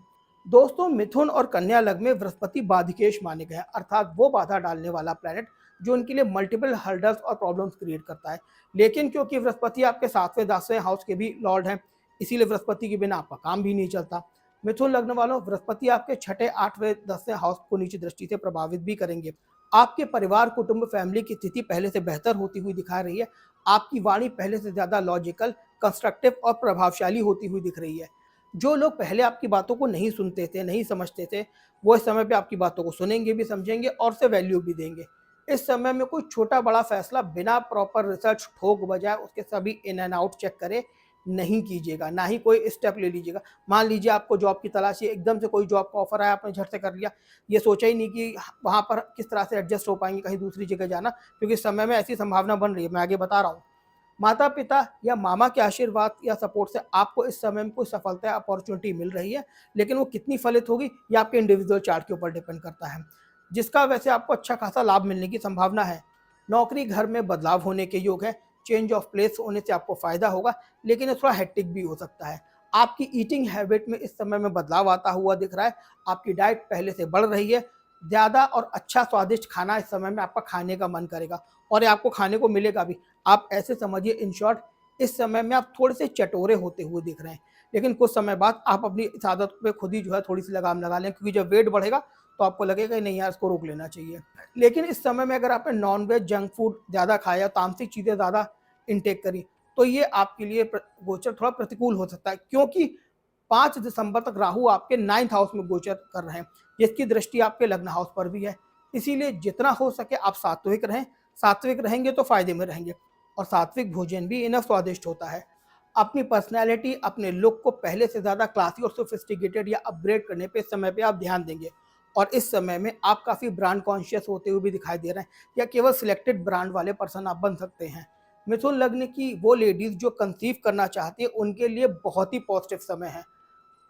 दोस्तों, मिथुन और कन्या लग्न में बृहस्पति बाधिकेश माने गए हैं, अर्थात वो बाधा डालने वाला प्लैनेट जो उनके लिए मल्टीपल हर्डल्स और प्रॉब्लम्स क्रिएट करता है। लेकिन क्योंकि बृहस्पति आपके 7वें 10वें हाउस के भी लॉर्ड हैं, इसीलिए बृहस्पति के बिना आपका काम भी नहीं चलता। मिथुन लग्न वालों, बृहस्पति आपके 6ठे 8वें 10वें हाउस को नीची दृष्टि से प्रभावित भी करेंगे। आपके परिवार, कुटुंब, फैमिली की स्थिति पहले से बेहतर होती हुई दिखा रही है। आपकी वाणी पहले से ज़्यादा लॉजिकल, कंस्ट्रक्टिव और प्रभावशाली होती हुई दिख रही है। जो लोग पहले आपकी बातों को नहीं सुनते थे, नहीं समझते थे, वो इस समय पे आपकी बातों को सुनेंगे भी, समझेंगे और उसे वैल्यू भी देंगे। इस समय में कोई छोटा बड़ा फैसला बिना प्रॉपर रिसर्च, ठोक बजाए उसके सभी इन एंड आउट चेक करे नहीं कीजिएगा, ना ही कोई स्टेप ले लीजिएगा। मान लीजिए आपको जॉब की तलाश है, एकदम से कोई जॉब का ऑफर आया, आपने झट से कर लिया, ये सोचा ही नहीं कि वहाँ पर किस तरह से एडजस्ट हो पाएंगे कहीं दूसरी जगह जाना, क्योंकि इस समय में ऐसी संभावना बन रही है, मैं आगे बता रहा हूँ। माता पिता या मामा के आशीर्वाद या सपोर्ट से आपको इस समय में कोई सफलता या अपॉर्चुनिटी मिल रही है, लेकिन वो कितनी फलित होगी ये आपके इंडिविजुअल चार्ट के ऊपर डिपेंड करता है, जिसका वैसे आपको अच्छा खासा लाभ मिलने की संभावना है। नौकरी, घर में बदलाव होने के योग है। चेंज ऑफ प्लेस होने से आपको फायदा होगा, लेकिन ये थोड़ा हेक्टिक भी हो सकता है। आपकी ईटिंग हैबिट में इस समय में बदलाव आता हुआ दिख रहा है। आपकी डाइट पहले से बढ़ रही है। ज़्यादा और अच्छा स्वादिष्ट खाना इस समय में आपका खाने का मन करेगा, और ये आपको खाने को मिलेगा भी। आप ऐसे समझिए, इन शॉर्ट, इस समय में आप थोड़े से चटोरे होते हुए दिख रहे हैं, लेकिन कुछ समय बाद आप अपनी इस आदत पे खुद ही जो है थोड़ी सी लगाम लगा लें, क्योंकि जब वेट बढ़ेगा तो आपको लगेगा कि नहीं यार, इसको रोक लेना चाहिए। लेकिन इस समय में अगर आपने नॉन-वेज, जंक फूड ज़्यादा खाया, तामसिक चीज़ें ज़्यादा इनटेक करी, तो ये आपके लिए गोचर थोड़ा प्रतिकूल हो सकता है, क्योंकि 5 दिसंबर तक राहु आपके 9th हाउस में गोचर कर रहे हैं, जिसकी दृष्टि आपके लग्न हाउस पर भी है। इसीलिए जितना हो सके आप सात्विक रहें। सात्विक रहेंगे तो फायदे में रहेंगे, और सात्विक भोजन भी इनफ स्वादिष्ट होता है। अपनी पर्सनैलिटी, अपने लुक को पहले से ज़्यादा क्लासी और सोफिस्टिकेटेड या अपग्रेड करने पे इस समय पे आप ध्यान देंगे, और इस समय में आप काफ़ी ब्रांड कॉन्शियस होते हुए भी दिखाई दे रहे हैं, या केवल सिलेक्टेड ब्रांड वाले पर्सन आप बन सकते हैं। मिथुन लग्न की वो लेडीज़ जो कंसीव करना चाहती है, उनके लिए बहुत ही पॉजिटिव समय है।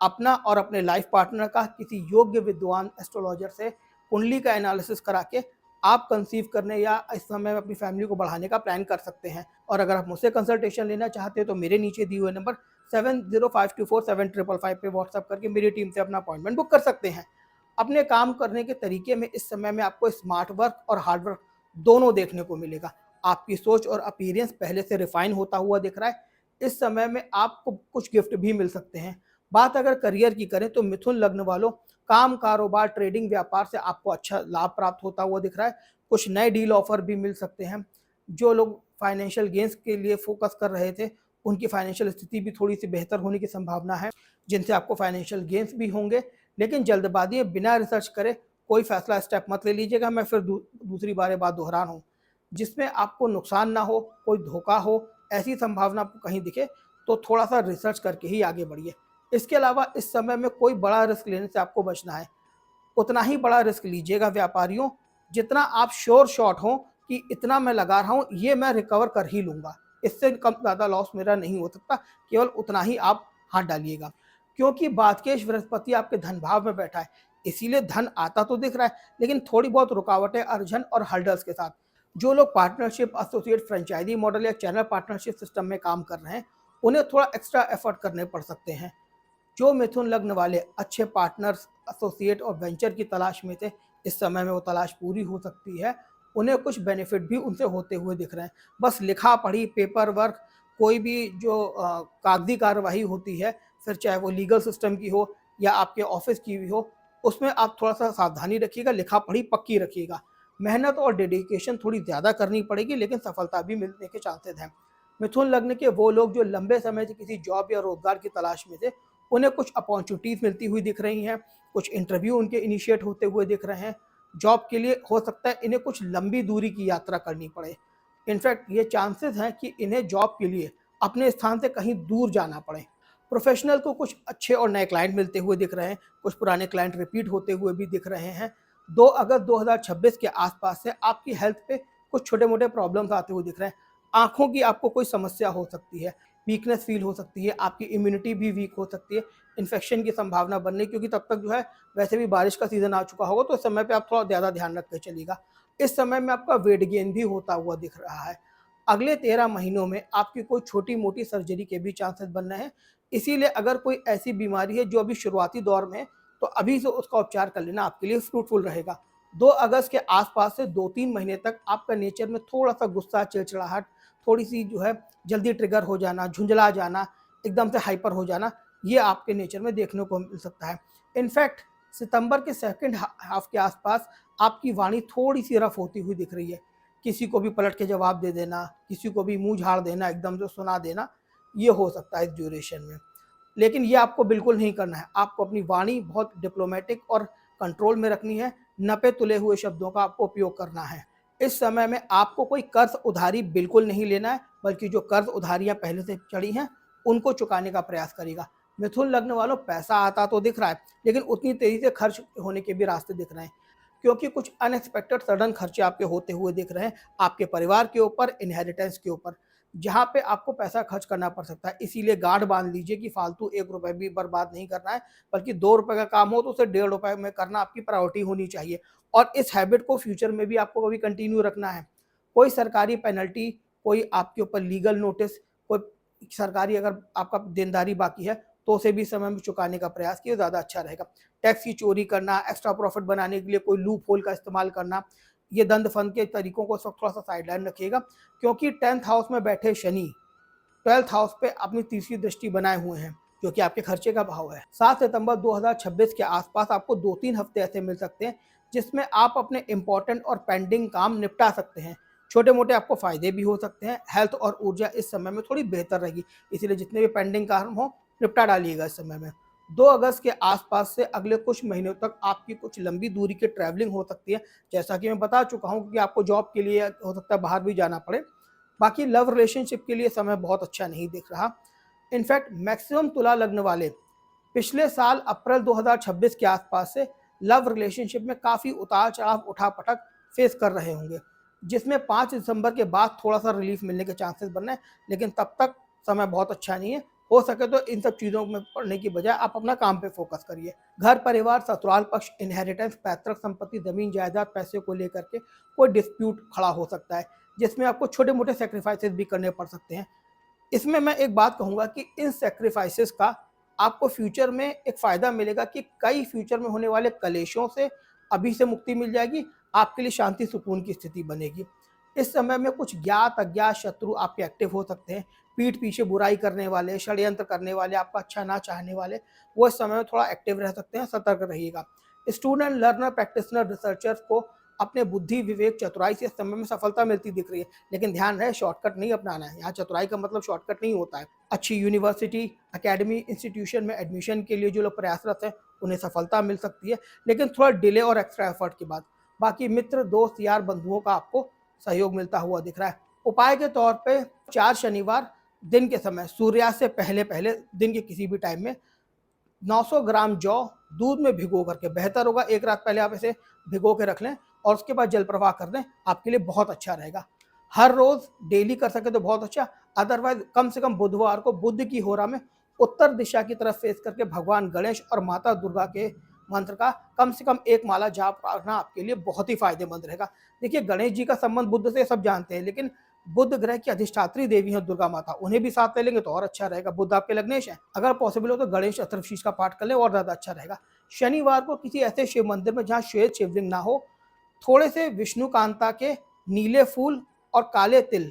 अपना और अपने लाइफ पार्टनर का किसी योग्य विद्वान एस्ट्रोलॉजर से कुंडली का एनालिसिस करा के आप कंसीव करने या इस समय में अपनी फैमिली को बढ़ाने का प्लान कर सकते हैं। और अगर आप मुझसे कंसल्टेशन लेना चाहते हैं तो मेरे नीचे दिए हुए नंबर 70524755 पे व्हाट्सएप करके मेरी टीम से अपना अपॉइंटमेंट बुक कर सकते हैं। अपने काम करने के तरीके में इस समय में आपको स्मार्ट वर्क और हार्ड वर्क दोनों देखने को मिलेगा। आपकी सोच और अपीयरेंस पहले से रिफाइन होता हुआ दिख रहा है। इस समय में आपको कुछ गिफ्ट भी मिल सकते हैं। बात अगर करियर की करें तो मिथुन लग्न वालों, काम, कारोबार, ट्रेडिंग, व्यापार से आपको अच्छा लाभ प्राप्त होता हुआ दिख रहा है। कुछ नए डील ऑफर भी मिल सकते हैं। जो लोग फाइनेंशियल गेन्स के लिए फोकस कर रहे थे, उनकी फाइनेंशियल स्थिति भी थोड़ी सी बेहतर होने की संभावना है, जिनसे आपको फाइनेंशियल गेन्स भी होंगे। लेकिन जल्दबाजी में बिना रिसर्च करे कोई फैसला, स्टेप मत ले लीजिएगा। मैं फिर दूसरी बार ये बात दोहरा रहा हूँ, जिसमें आपको नुकसान ना हो, कोई धोखा हो, ऐसी संभावना आपको कहीं दिखे तो थोड़ा सा रिसर्च करके ही आगे बढ़िए। इसके अलावा इस समय में कोई बड़ा रिस्क लेने से आपको बचना है। उतना ही बड़ा रिस्क लीजिएगा व्यापारियों, जितना आप श्योर शॉट हो कि इतना मैं लगा रहा हूँ, ये मैं रिकवर कर ही लूँगा, इससे कम ज़्यादा लॉस मेरा नहीं हो सकता, केवल उतना ही आप हाथ डालिएगा। क्योंकि बादकेश बृहस्पति आपके धन भाव में बैठा है, इसीलिए धन आता तो दिख रहा है, लेकिन थोड़ी बहुत रुकावटें, अर्जन और हर्डल्स के साथ। जो लोग पार्टनरशिप, एसोसिएट, फ्रेंचाइजी मॉडल या चैनल पार्टनरशिप सिस्टम में काम कर रहे हैं, उन्हें थोड़ा एक्स्ट्रा एफर्ट करने पड़ सकते हैं। जो मिथुन लग्न वाले अच्छे पार्टनर्स, एसोसिएट और वेंचर की तलाश में थे, इस समय में वो तलाश पूरी हो सकती है। उन्हें कुछ बेनिफिट भी उनसे होते हुए दिख रहे हैं। बस लिखा पढ़ी, पेपर वर्क, कोई भी जो कागजी कार्रवाई होती है, फिर चाहे वो लीगल सिस्टम की हो या आपके ऑफिस की भी हो, उसमें आप थोड़ा-सा सावधानी रखिएगा, लिखा-पढ़ी पक्की रखिएगा। मेहनत और डेडिकेशन थोड़ी ज़्यादा करनी पड़ेगी, लेकिन सफलता भी मिलने के चांसेस हैं। मिथुन लग्न के वो लोग जो लंबे समय से किसी जॉब या रोजगार की तलाश में थे, उन्हें कुछ अपॉर्चुनिटीज़ मिलती हुई दिख रही हैं, कुछ इंटरव्यू उनके इनिशिएट होते हुए दिख रहे हैं। जॉब के लिए हो सकता है इन्हें कुछ लंबी दूरी की यात्रा करनी पड़े। इनफैक्ट ये चांसेस हैं कि इन्हें जॉब के लिए अपने स्थान से कहीं दूर जाना पड़े। प्रोफेशनल को कुछ अच्छे और नए क्लाइंट मिलते हुए दिख रहे हैं, कुछ पुराने क्लाइंट रिपीट होते हुए भी दिख रहे हैं। 2 अगस्त 2026 के आसपास से आपकी हेल्थ पे कुछ छोटे-मोटे प्रॉब्लम्स आते हुए दिख रहे हैं। आँखों की आपको कोई समस्या हो सकती है, वीकनेस फील हो सकती है, आपकी इम्यूनिटी भी वीक हो सकती है, इन्फेक्शन की संभावना बनने की, क्योंकि तब तक जो है वैसे भी बारिश का सीज़न आ चुका होगा, तो इस समय पे आप थोड़ा ज़्यादा ध्यान रख के चलिएगा। इस समय में आपका वेट गेन भी होता हुआ दिख रहा है। अगले 13 महीनों में आपकी कोई छोटी-मोटी सर्जरी के भी चांसेस बन रहे हैं। इसीलिए अगर कोई ऐसी बीमारी है जो अभी शुरुआती दौर में है, तो अभी से उसका उपचार कर लेना आपके लिए फ्रूटफुल रहेगा। 2 अगस्त के आसपास से 2-3 महीने तक आपका नेचर में थोड़ा-सा गुस्सा, चिड़चिड़ाहट, थोड़ी-सी जो है जल्दी ट्रिगर हो जाना, झुंझला जाना, एकदम से हाइपर हो जाना, ये आपके नेचर में देखने को मिल सकता है। इनफैक्ट सितंबर के सेकंड हाफ के आसपास आपकी वाणी थोड़ी-सी रफ होती हुई दिख रही है। किसी को भी पलट के जवाब दे देना, किसी को भी मुँह झाड़ देना, एकदम से सुना देना, ये हो सकता है इस ड्यूरेशन में। लेकिन ये आपको बिल्कुल नहीं करना है। आपको अपनी वाणी बहुत डिप्लोमैटिक और कंट्रोल में रखनी है, नपे-तुले हुए शब्दों का आपको उपयोग करना है। इस समय में आपको कोई कर्ज़ उधारी बिल्कुल नहीं लेना है, बल्कि जो कर्ज़ उधारियाँ पहले से चढ़ी हैं, उनको चुकाने का प्रयास करिएगा। मिथुन लग्न वालों, पैसा आता तो दिख रहा है, लेकिन उतनी तेज़ी से खर्च होने के भी रास्ते दिख रहे हैं, क्योंकि कुछ अनएक्सपेक्टेड सडन खर्चे आपके होते हुए दिख रहे हैं, आपके परिवार के ऊपर, इनहेरिटेंस के ऊपर, जहाँ पे आपको पैसा खर्च करना पड़ सकता है। इसीलिए गांठ बाँध लीजिए कि फालतू ₹1 भी बर्बाद नहीं करना है, बल्कि ₹2 का काम हो तो उसे ₹1.5 में करना आपकी प्रायोरिटी होनी चाहिए, और इस हैबिट को फ्यूचर में भी आपको कभी कंटिन्यू रखना है। कोई सरकारी पेनल्टी, कोई आपके ऊपर लीगल नोटिस, कोई सरकारी अगर आपका देनदारी बाकी है, तो उसे भी समय में चुकाने का प्रयास किए, ज़्यादा अच्छा रहेगा। टैक्स की चोरी करना, एक्स्ट्रा प्रॉफिट बनाने के लिए कोई लूप होल का इस्तेमाल करना, ये दंड फंद के तरीकों को इस वक़्त थोड़ा-सा साइडलाइन रखिएगा, क्योंकि 10th हाउस में बैठे शनि 12th हाउस पे अपनी तीसरी दृष्टि बनाए हुए हैं, जो कि आपके खर्चे का भाव है। 7 सितंबर 2026 के आसपास आपको 2-3 हफ्ते ऐसे मिल सकते हैं, जिसमें आप अपने इम्पोर्टेंट और पेंडिंग काम निपटा सकते हैं। छोटे-मोटे आपको फ़ायदे भी हो सकते हैं। हेल्थ और ऊर्जा इस समय में थोड़ी बेहतर रहेगी, इसीलिए जितने भी पेंडिंग काम हो, निपटा डालिएगा इस समय में। 2 अगस्त के आसपास से अगले कुछ महीनों तक आपकी कुछ लंबी दूरी की ट्रैवलिंग हो सकती है। जैसा कि मैं बता चुका हूँ कि आपको जॉब के लिए हो सकता है बाहर भी जाना पड़े। बाकी लव रिलेशनशिप के लिए समय बहुत अच्छा नहीं दिख रहा। इनफैक्ट मैक्सिमम तुला लग्न वाले पिछले साल अप्रैल 2026 के आसपास से लव रिलेशनशिप में काफ़ी उतार-चढ़ाव, उठा-पटक फेस कर रहे होंगे, जिसमें 5 दिसंबर के बाद थोड़ा-सा रिलीफ मिलने के चांसेस बन रहे हैं, लेकिन तब तक समय बहुत अच्छा नहीं है। हो सके तो इन सब चीज़ों में पड़ने की बजाय आप अपना काम पे फोकस करिए। घर परिवार, ससुराल पक्ष, इनहेरिटेंस, पैतृक संपत्ति, ज़मीन जायदाद, पैसे को लेकर के कोई डिस्प्यूट खड़ा हो सकता है, जिसमें आपको छोटे-मोटे सैक्रिफाइसेस भी करने पड़ सकते हैं। इसमें मैं एक बात कहूँगा कि इन सैक्रिफाइसेस का आपको फ्यूचर में एक फ़ायदा मिलेगा कि कई फ्यूचर में होने वाले कलेशों से अभी से मुक्ति मिल जाएगी, आपके लिए शांति सुकून की स्थिति बनेगी। इस समय में कुछ ज्ञात अज्ञात शत्रु आपके एक्टिव हो सकते हैं, पीठ पीछे बुराई करने वाले, षड्यंत्र करने वाले, आपका अच्छा ना चाहने वाले, वो इस समय में थोड़ा एक्टिव रह सकते हैं, सतर्क रहिएगा। स्टूडेंट, लर्नर, प्रैक्टिशनर, रिसर्चर्स को अपने बुद्धि, विवेक, चतुराई से इस समय में सफलता मिलती दिख रही है, लेकिन ध्यान रहे शॉर्टकट नहीं अपनाना है। यहाँ चतुराई का मतलब शॉर्टकट नहीं होता है। अच्छी यूनिवर्सिटी, एकेडमी, इंस्टीट्यूशन में एडमिशन के लिए जो लोग प्रयासरत हैं, उन्हें सफलता मिल सकती है, लेकिन थोड़ा डिले और एक्स्ट्रा एफर्ट के बाद। बाकी मित्र, दोस्त, यार, बंधुओं का आपको सहयोग मिलता हुआ दिख रहा है। उपाय के तौर पे 4 शनिवार दिन के समय सूर्यास्त से पहले-पहले दिन के किसी भी टाइम में 900 ग्राम जौ दूध में भिगो करके, बेहतर होगा 1 रात पहले आप इसे भिगो के रख लें और उसके बाद जल प्रवाह कर दें, आपके लिए बहुत अच्छा रहेगा। हर रोज़ डेली कर सकें तो बहुत अच्छा, अदरवाइज़ कम से कम बुधवार को बुध की होरा में उत्तर दिशा की तरफ फेस करके भगवान गणेश और माता दुर्गा के मंत्र का कम से कम 1 माला जाप करना आपके लिए बहुत ही फ़ायदेमंद रहेगा। देखिए, गणेश जी का संबंध बुध से सब जानते हैं, लेकिन बुध ग्रह की अधिष्ठात्री देवी है दुर्गा माता, उन्हें भी साथ ले लेंगे तो और अच्छा रहेगा। बुध आपके लग्नेश हैं, अगर पॉसिबल हो तो गणेश अष्टशीष का पाठ कर लें और ज़्यादा अच्छा रहेगा। शनिवार को किसी ऐसे शिव मंदिर में जहाँ श्वेत शिवलिंग ना हो, थोड़े से विष्णु कांता के नीले फूल और काले तिल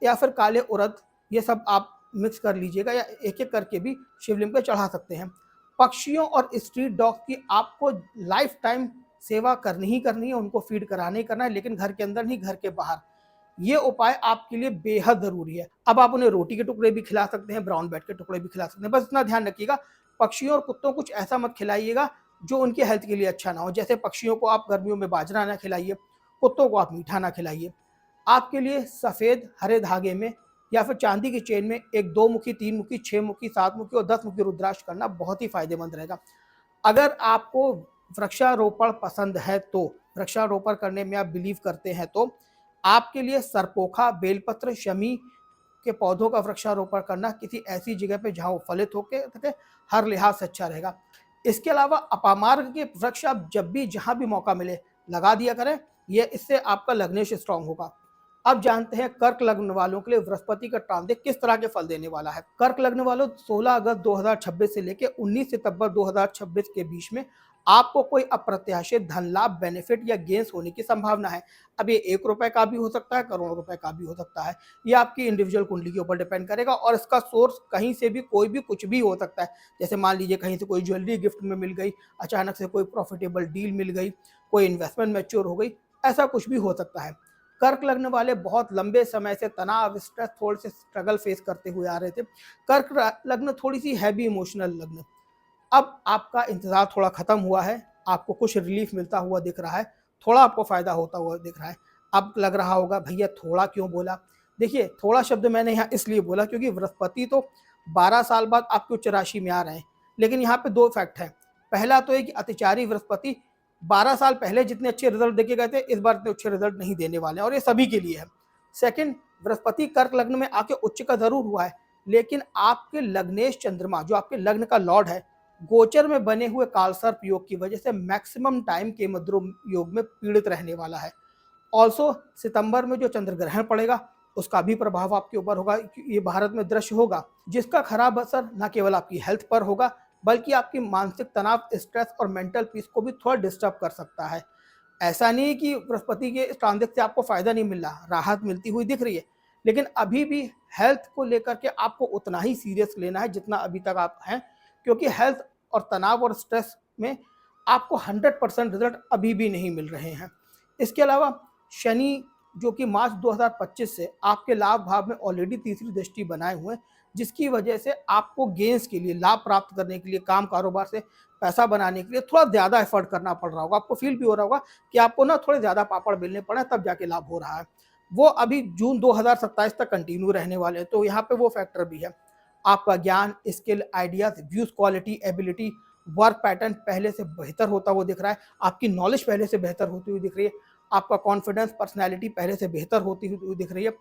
या फिर काले उड़द, ये सब आप मिक्स कर लीजिएगा या एक-एक करके भी शिवलिंग पे चढ़ा सकते हैं। पक्षियों और स्ट्रीट डॉग की आपको लाइफ टाइम सेवा करनी ही करनी है, उनको फीड कराने ही करना है, लेकिन घर के अंदर नहीं, घर के बाहर। ये उपाय आपके लिए बेहद ज़रूरी है। अब आप उन्हें रोटी के टुकड़े भी खिला सकते हैं, ब्राउन ब्रेड के टुकड़े भी खिला सकते हैं। बस इतना ध्यान रखिएगा, पक्षियों और कुत्तों को कुछ ऐसा मत खिलाइएगा जो उनके हेल्थ के लिए अच्छा ना हो। जैसे पक्षियों को आप गर्मियों में बाजरा ना खिलाइए, कुत्तों को आप मीठा ना खिलाइए। आपके लिए सफ़ेद हरे धागे में या फिर चांदी की चेन में एक 2 मुखी, 3 मुखी, 6 मुखी, 7 मुखी और 10 मुखी रुद्राक्ष करना बहुत ही फ़ायदेमंद रहेगा। अगर आपको वृक्षारोपण पसंद है तो, वृक्षारोपण करने में आप बिलीव करते हैं तो, आपके लिए सरपोखा, बेलपत्र, शमी के पौधों का वृक्षारोपण करना किसी ऐसी जगह पे जहाँ वो फलित होके तके हर लिहाज से अच्छा रहेगा। इसके अलावा अपामार्ग के वृक्ष आप जब भी जहाँ भी मौका मिले लगा दिया करें, ये इससे आपका लग्नेश स्ट्रांग होगा। अब जानते हैं कर्क लग्न वालों के लिए बृहस्पति का ट्रांजिट किस तरह के फल देने वाला है। कर्क लग्न वालों 16 अगस्त 2026 से लेकर 19 सितंबर 2026 के बीच में आपको कोई अप्रत्याशित धन लाभ, बेनिफिट या गेंस होने की संभावना है। अब ये 1 रुपए का भी हो सकता है, करोड़ों रुपए का भी हो सकता है। ये आपकी इंडिविजुअल कुंडली के ऊपर डिपेंड करेगा और इसका सोर्स कहीं से भी कोई भी कुछ भी हो सकता है। जैसे मान लीजिए कहीं से कोई ज्वेलरी गिफ्ट में मिल गई, अचानक से कोई प्रॉफिटेबल डील मिल गई, कोई इन्वेस्टमेंट मैच्योर हो गई, ऐसा कुछ भी हो सकता है। कर्क लग्न वाले बहुत लंबे समय से तनाव, स्ट्रेस, थोड़े से स्ट्रगल फेस करते हुए आ रहे थे। कर्क लग्न थोड़ी सी हैवी इमोशनल लग्न। अब आपका इंतजार थोड़ा खत्म हुआ है, आपको कुछ रिलीफ मिलता हुआ दिख रहा है, थोड़ा आपको फायदा होता हुआ दिख रहा है। अब लग रहा होगा भैया थोड़ा क्यों बोला। देखिए, थोड़ा शब्द मैंने यहाँ इसलिए बोला क्योंकि बृहस्पति तो 12 साल बाद आपकी उच्च राशि में आ रहे हैं, लेकिन यहाँ पे 2 फैक्ट है। पहला तो है कि अतिचारी बृहस्पति 12 साल पहले जितने अच्छे रिजल्ट देके गए थे, इस बार इतने अच्छे रिजल्ट नहीं देने वाले हैं और ये सभी के लिए है। सेकंड, बृहस्पति कर्क लग्न में आके उच्च का जरूर हुआ है, लेकिन आपके लग्नेश चंद्रमा जो आपके लग्न का लॉर्ड है, गोचर में बने हुए कालसर्प योग की वजह से मैक्सिमम टाइम के मद्रो योग में पीड़ित रहने वाला है। ऑल्सो सितंबर में जो चंद्र ग्रहण पड़ेगा उसका भी प्रभाव आपके ऊपर होगा। ये भारत में दृश्य होगा, जिसका खराब असर न केवल आपकी हेल्थ पर होगा बल्कि आपकी मानसिक तनाव, स्ट्रेस और मेंटल पीस को भी थोड़ा डिस्टर्ब कर सकता है। ऐसा नहीं कि बृहस्पति के ट्रांजिट से आपको फायदा नहीं मिल रहा, राहत मिलती हुई दिख रही है, लेकिन अभी भी हेल्थ को लेकर के आपको उतना ही सीरियस लेना है जितना अभी तक आप हैं, क्योंकि हेल्थ और तनाव और स्ट्रेस में आपको 100% रिजल्ट अभी भी नहीं मिल रहे हैं। इसके अलावा शनि जो कि मार्च 2025 से आपके लाभ भाव में ऑलरेडी तीसरी दृष्टि बनाए हुए हैं, जिसकी वजह से आपको गेंस के लिए, लाभ प्राप्त करने के लिए, काम कारोबार से पैसा बनाने के लिए थोड़ा ज़्यादा एफर्ट करना पड़ रहा होगा। आपको फील भी हो रहा होगा कि आपको ना थोड़े ज़्यादा पापड़ बेलने पड़े तब जाके लाभ हो रहा है। वो अभी जून 2027 तक कंटिन्यू रहने वाले हैं, तो यहाँ पे वो फैक्टर भी है। आपका ज्ञान, skill, ideas, views, quality, ability, work pattern पहले से बेहतर होता हुआ दिख रहा है। आपकी नॉलेज पहले से बेहतर होती हुई दिख रही है। आपका कॉन्फिडेंस, पर्सनैलिटी पहले से बेहतर होती हुई दिख रही है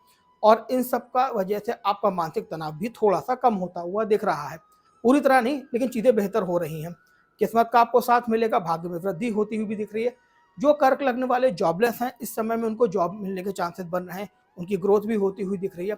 और इन सब का वजह से आपका मानसिक तनाव भी थोड़ा सा कम होता हुआ दिख रहा है। पूरी तरह नहीं, लेकिन चीज़ें बेहतर हो रही हैं। किस्मत का आपको साथ मिलेगा, भाग्य में वृद्धि होती हुई भी दिख रही है। जो कर्क लग्न वाले जॉबलेस हैं, इस समय में उनको जॉब मिलने के चांसेस बन रहे हैं, उनकी ग्रोथ भी होती हुई दिख रही है।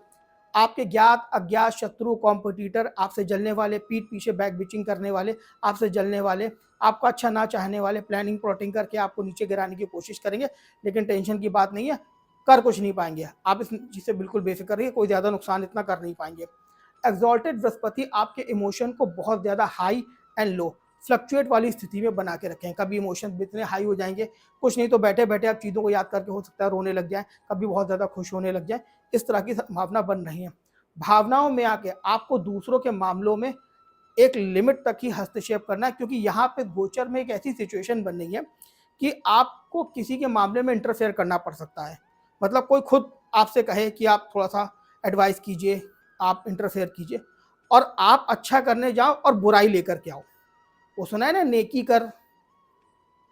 आपके ज्ञात अज्ञात शत्रु, कॉम्पिटिटर, आपसे जलने वाले, पीठ पीछे बैक बिचिंग करने वाले, आपसे जलने वाले, आपको अच्छा ना चाहने वाले, प्लानिंग प्लॉटिंग करके आपको नीचे गिराने की कोशिश करेंगे, लेकिन टेंशन की बात नहीं है, कर कुछ नहीं पाएंगे। आप इस चीज़ से बिल्कुल बेफिक्र रहिए, कोई ज़्यादा नुकसान इतना कर नहीं पाएंगे। एक्सॉल्टेड बृहस्पति आपके इमोशन को बहुत ज़्यादा हाई एंड लो, फ्लक्चुएट वाली स्थिति में बना के रखें। कभी इमोशन इतने हाई हो जाएंगे, कुछ नहीं तो बैठे बैठे आप चीज़ों को याद करके हो सकता है रोने लग जाएं, कभी बहुत ज़्यादा खुश होने लग जाएं। इस तरह की संभावना बन रही है। भावनाओं में आके आपको दूसरों के मामलों में एक लिमिट तक ही हस्तक्षेप करना है, क्योंकि यहाँ पे गोचर में एक ऐसी सिचुएशन बन रही है कि आपको किसी के मामले में इंटरफेयर करना पड़ सकता है। मतलब कोई खुद आपसे कहे कि आप थोड़ा सा एडवाइस कीजिए, आप इंटरफेयर कीजिए, और आप अच्छा करने जाओ और बुराई लेकर के आओ। वो सुना है ना, नेकी कर,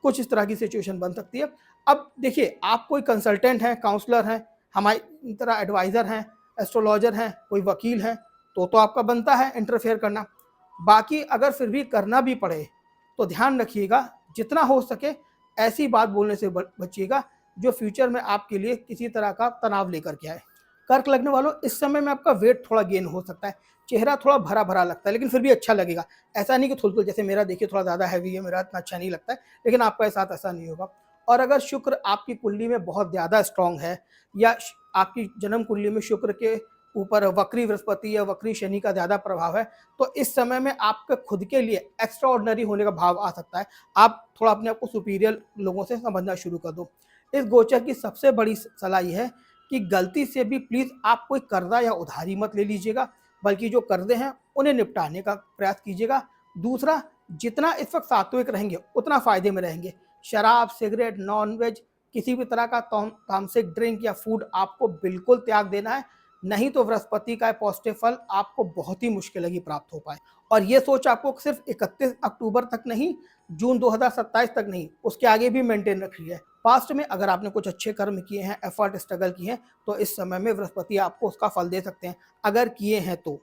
कुछ इस तरह की सिचुएशन बन सकती है। अब देखिए, आप कोई कंसल्टेंट हैं, काउंसलर हैं, हमारी तरह एडवाइज़र हैं, एस्ट्रोलॉजर हैं, कोई वकील हैं, तो आपका बनता है इंटरफेयर करना। बाकी अगर फिर भी करना भी पड़े तो ध्यान रखिएगा, जितना हो सके ऐसी बात बोलने से बचिएगा जो फ्यूचर में आपके लिए किसी तरह का तनाव लेकर के आए। कर्क लगने वालों, इस समय में आपका वेट थोड़ा गेन हो सकता है, चेहरा थोड़ा भरा भरा लगता है, लेकिन फिर भी अच्छा लगेगा। ऐसा नहीं कि थुलथुल, जैसे मेरा देखिए थोड़ा ज़्यादा हैवी है, मेरा इतना अच्छा नहीं लगता है, लेकिन आपका साथ ऐसा नहीं होगा। और अगर शुक्र आपकी कुंडली में बहुत ज़्यादा स्ट्रांग है या आपकी जन्म कुंडली में शुक्र के ऊपर वक्री बृहस्पति या वक्री शनि का ज़्यादा प्रभाव है, तो इस समय में आपके खुद के लिए एक्स्ट्रा ऑर्डिनरी होने का भाव आ सकता है। आप थोड़ा अपने आप को सुपीरियर लोगों से समझना शुरू कर दो। इस गोचर की सबसे बड़ी सलाह ये है कि गलती से भी प्लीज़ आप कोई कर्जा या उधारी मत ले लीजिएगा, बल्कि जो कर्जे हैं उन्हें निपटाने का प्रयास कीजिएगा। दूसरा, जितना इस वक्त सात्विक रहेंगे उतना फ़ायदे में रहेंगे। शराब, सिगरेट, नॉन-वेज, किसी भी तरह का तामसिक ड्रिंक या फूड आपको बिल्कुल त्याग देना है, नहीं तो बृहस्पति का पॉजिटिव फल आपको बहुत ही मुश्किल लगी प्राप्त हो पाए। और ये सोच आपको सिर्फ 31 अक्टूबर तक नहीं, जून 2027 तक नहीं, उसके आगे भी मेंटेन रखनी है। पास्ट में अगर आपने कुछ अच्छे कर्म किए हैं, एफर्ट, स्ट्रगल किए हैं, तो इस समय में बृहस्पति आपको उसका फल दे सकते हैं, अगर किए हैं तो।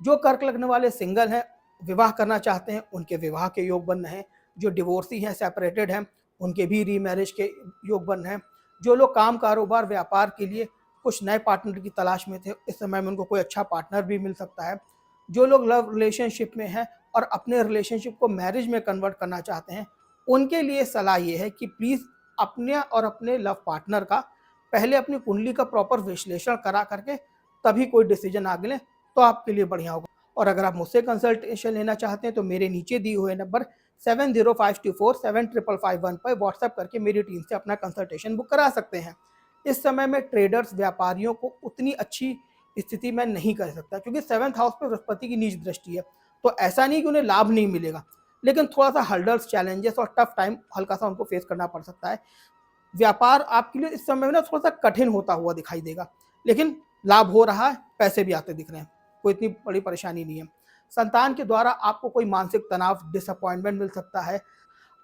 जो कर्क लगने वाले सिंगल हैं, विवाह करना चाहते हैं, उनके विवाह के योग बन रहे हैं। जो डिवोर्सी हैं, सेपरेटेड हैं, उनके भी रीमैरिज के योग बन रहे हैं। जो लोग काम, कारोबार, व्यापार के लिए कुछ नए पार्टनर की तलाश में थे, इस समय में उनको कोई अच्छा पार्टनर भी मिल सकता है। जो लोग लव रिलेशनशिप में हैं और अपने रिलेशनशिप को मैरिज में कन्वर्ट करना चाहते हैं, उनके लिए सलाह ये है कि प्लीज़ अपने और अपने लव पार्टनर का पहले अपनी कुंडली का प्रॉपर विश्लेषण करा करके तभी कोई डिसीजन आगे लें, तो आपके लिए बढ़िया होगा। और अगर आप मुझसे कंसल्टेशन लेना चाहते हैं तो मेरे नीचे दिए हुए नंबर 7052475551 पर व्हाट्सएप करके मेरी टीम से अपना कंसल्टेशन बुक करा सकते हैं। इस समय में ट्रेडर्स, व्यापारियों को उतनी अच्छी स्थिति में नहीं कर सकता, क्योंकि 7th हाउस पे बृहस्पति की नीच दृष्टि है। तो ऐसा नहीं कि उन्हें लाभ नहीं मिलेगा, लेकिन थोड़ा सा हर्डल्स, चैलेंजेस और टफ टाइम हल्का सा उनको फेस करना पड़ सकता है। व्यापार आपके लिए इस समय में ना थोड़ा सा कठिन होता हुआ दिखाई देगा, लेकिन लाभ हो रहा है, पैसे भी आते दिख रहे हैं, कोई इतनी बड़ी परेशानी नहीं है। संतान के द्वारा आपको कोई मानसिक तनाव, डिसअपॉइंटमेंट मिल सकता है।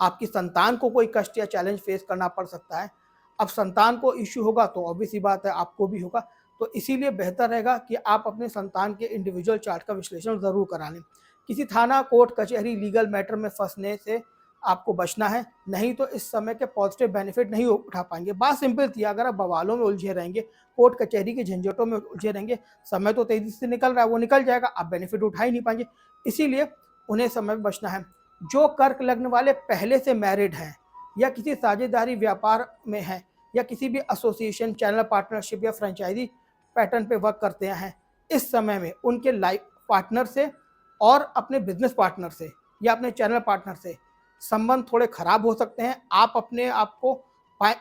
आपकी संतान को कोई कष्ट या चैलेंज फेस करना पड़ सकता है। अब संतान को इश्यू होगा तो ऑब्वियस सी बात है आपको भी होगा, तो इसीलिए बेहतर रहेगा कि आप अपने संतान के इंडिविजुअल चार्ट का विश्लेषण ज़रूर करा लें। किसी थाना, कोर्ट, कचहरी, लीगल मैटर में फंसने से आपको बचना है, नहीं तो इस समय के पॉजिटिव बेनिफिट नहीं उठा पाएंगे। बात सिंपल थी, अगर आप बवालों में उलझे रहेंगे, कोर्ट कचहरी के झंझटों में उलझे रहेंगे, समय तो तेजी से निकल रहा है, वो निकल जाएगा, आप बेनिफिट उठा ही नहीं पाएंगे। इसीलिए उन्हें समय में बचना है। जो कर्क लग्न वाले पहले से मैरिड हैं या किसी साझेदारी व्यापार में हैं या किसी भी एसोसिएशन, चैनल पार्टनरशिप या फ्रेंचाइजी पैटर्न पे वर्क करते हैं, इस समय में उनके लाइफ पार्टनर से और अपने बिजनेस पार्टनर से या अपने चैनल पार्टनर से संबंध थोड़े खराब हो सकते हैं। आप अपने आप को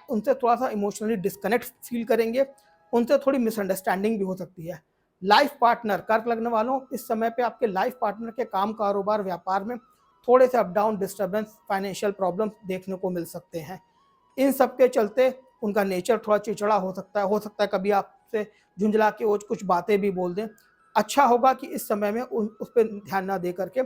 उनसे थोड़ा सा इमोशनली डिस्कनेक्ट फील करेंगे, उनसे थोड़ी मिसअंडरस्टैंडिंग भी हो सकती है। लाइफ पार्टनर, कर्क लग्न वालों, इस समय पे आपके लाइफ पार्टनर के काम, कारोबार, व्यापार में थोड़े से up down, disturbance, financial problem देखने को मिल सकते हैं। इन सब के चलते उनका नेचर थोड़ा चिड़चिड़ा हो सकता है कभी आपसे झुंझला के वो कुछ बातें भी बोल दें। अच्छा होगा कि इस समय में उस पर ध्यान ना दे करके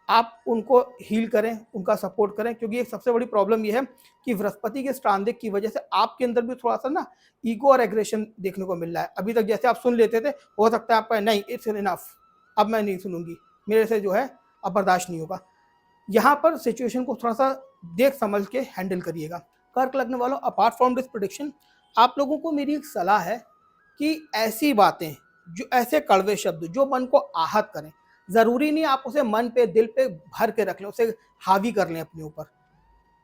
आप उनको हील करें, उनका सपोर्ट करें, क्योंकि एक सबसे बड़ी प्रॉब्लम ये है कि बृहस्पति के ट्रांजिट की वजह से आपके अंदर भी थोड़ा सा ना ईगो और एग्रेशन देखने को मिल रहा है। अभी तक जैसे आप सुन लेते थे, हो सकता है आपका नहीं, इट्स इनफ, अब मैं नहीं सुनूंगी, मेरे से जो है अब बर्दाश्त नहीं होगा। यहाँ पर सिचुएशन को थोड़ा सा देख समझ के हैंडल करिएगा। कर्क लग्न वालों, अपार्ट फ्रॉम दिस प्रेडिक्शन, आप लोगों को मेरी एक सलाह है कि ऐसी बातें, जो ऐसे कड़वे शब्द जो मन को आहत करें, ज़रूरी नहीं आप उसे मन पे, दिल पे भर के रख लें, उसे हावी कर लें अपने ऊपर।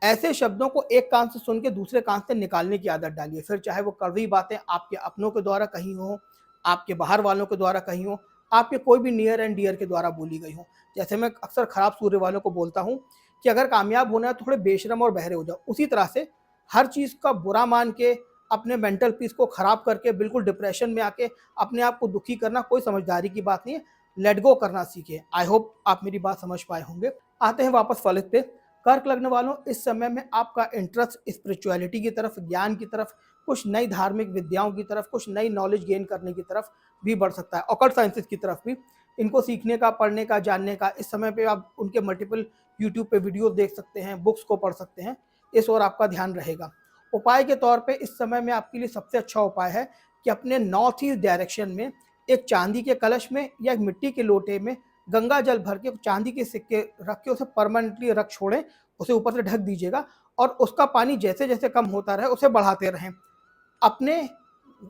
ऐसे शब्दों को एक कान से सुन के दूसरे कान से निकालने की आदत डालिए। फिर चाहे वो कड़वी बातें आपके अपनों के द्वारा कही हों, आपके बाहर वालों के द्वारा कही हों, आपके कोई भी नियर एंड डियर के द्वारा बोली गई हों। जैसे मैं अक्सर खराब सूर्य वालों को बोलता हूँ कि अगर कामयाब होना है तो थोड़े बेशरम और बहरे हो जाओ, उसी तरह से हर चीज़ का बुरा मान के, अपने मेंटल पीस को ख़राब करके, बिल्कुल डिप्रेशन में आके अपने आप को दुखी करना कोई समझदारी की बात नहीं है। लेट गो करना सीखिए। आई होप आप मेरी बात समझ पाए होंगे। आते हैं वापस फलित पे। कर्क लग्न वालों, इस समय में आपका इंटरेस्ट स्पिरिचुअलिटी की तरफ, ज्ञान की तरफ, कुछ नई धार्मिक विद्याओं की तरफ, कुछ नई नॉलेज गेन करने की तरफ भी बढ़ सकता है। ऑकल्ट साइंसेस की तरफ भी, इनको सीखने का, पढ़ने का, जानने का, इस समय पे आप उनके मल्टीपल यूट्यूब पे वीडियो देख सकते हैं, बुक्स को पढ़ सकते हैं, इस ओर आपका ध्यान रहेगा। उपाय के तौर पे इस समय में आपके लिए सबसे अच्छा उपाय है कि अपने नॉर्थ ईस्ट डायरेक्शन में एक चांदी के कलश में या एक मिट्टी के लोटे में गंगा जल भर के चांदी के सिक्के रख के उसे परमानेंटली रख छोड़ें, उसे ऊपर से ढक दीजिएगा और उसका पानी जैसे जैसे कम होता रहे उसे बढ़ाते रहें। अपने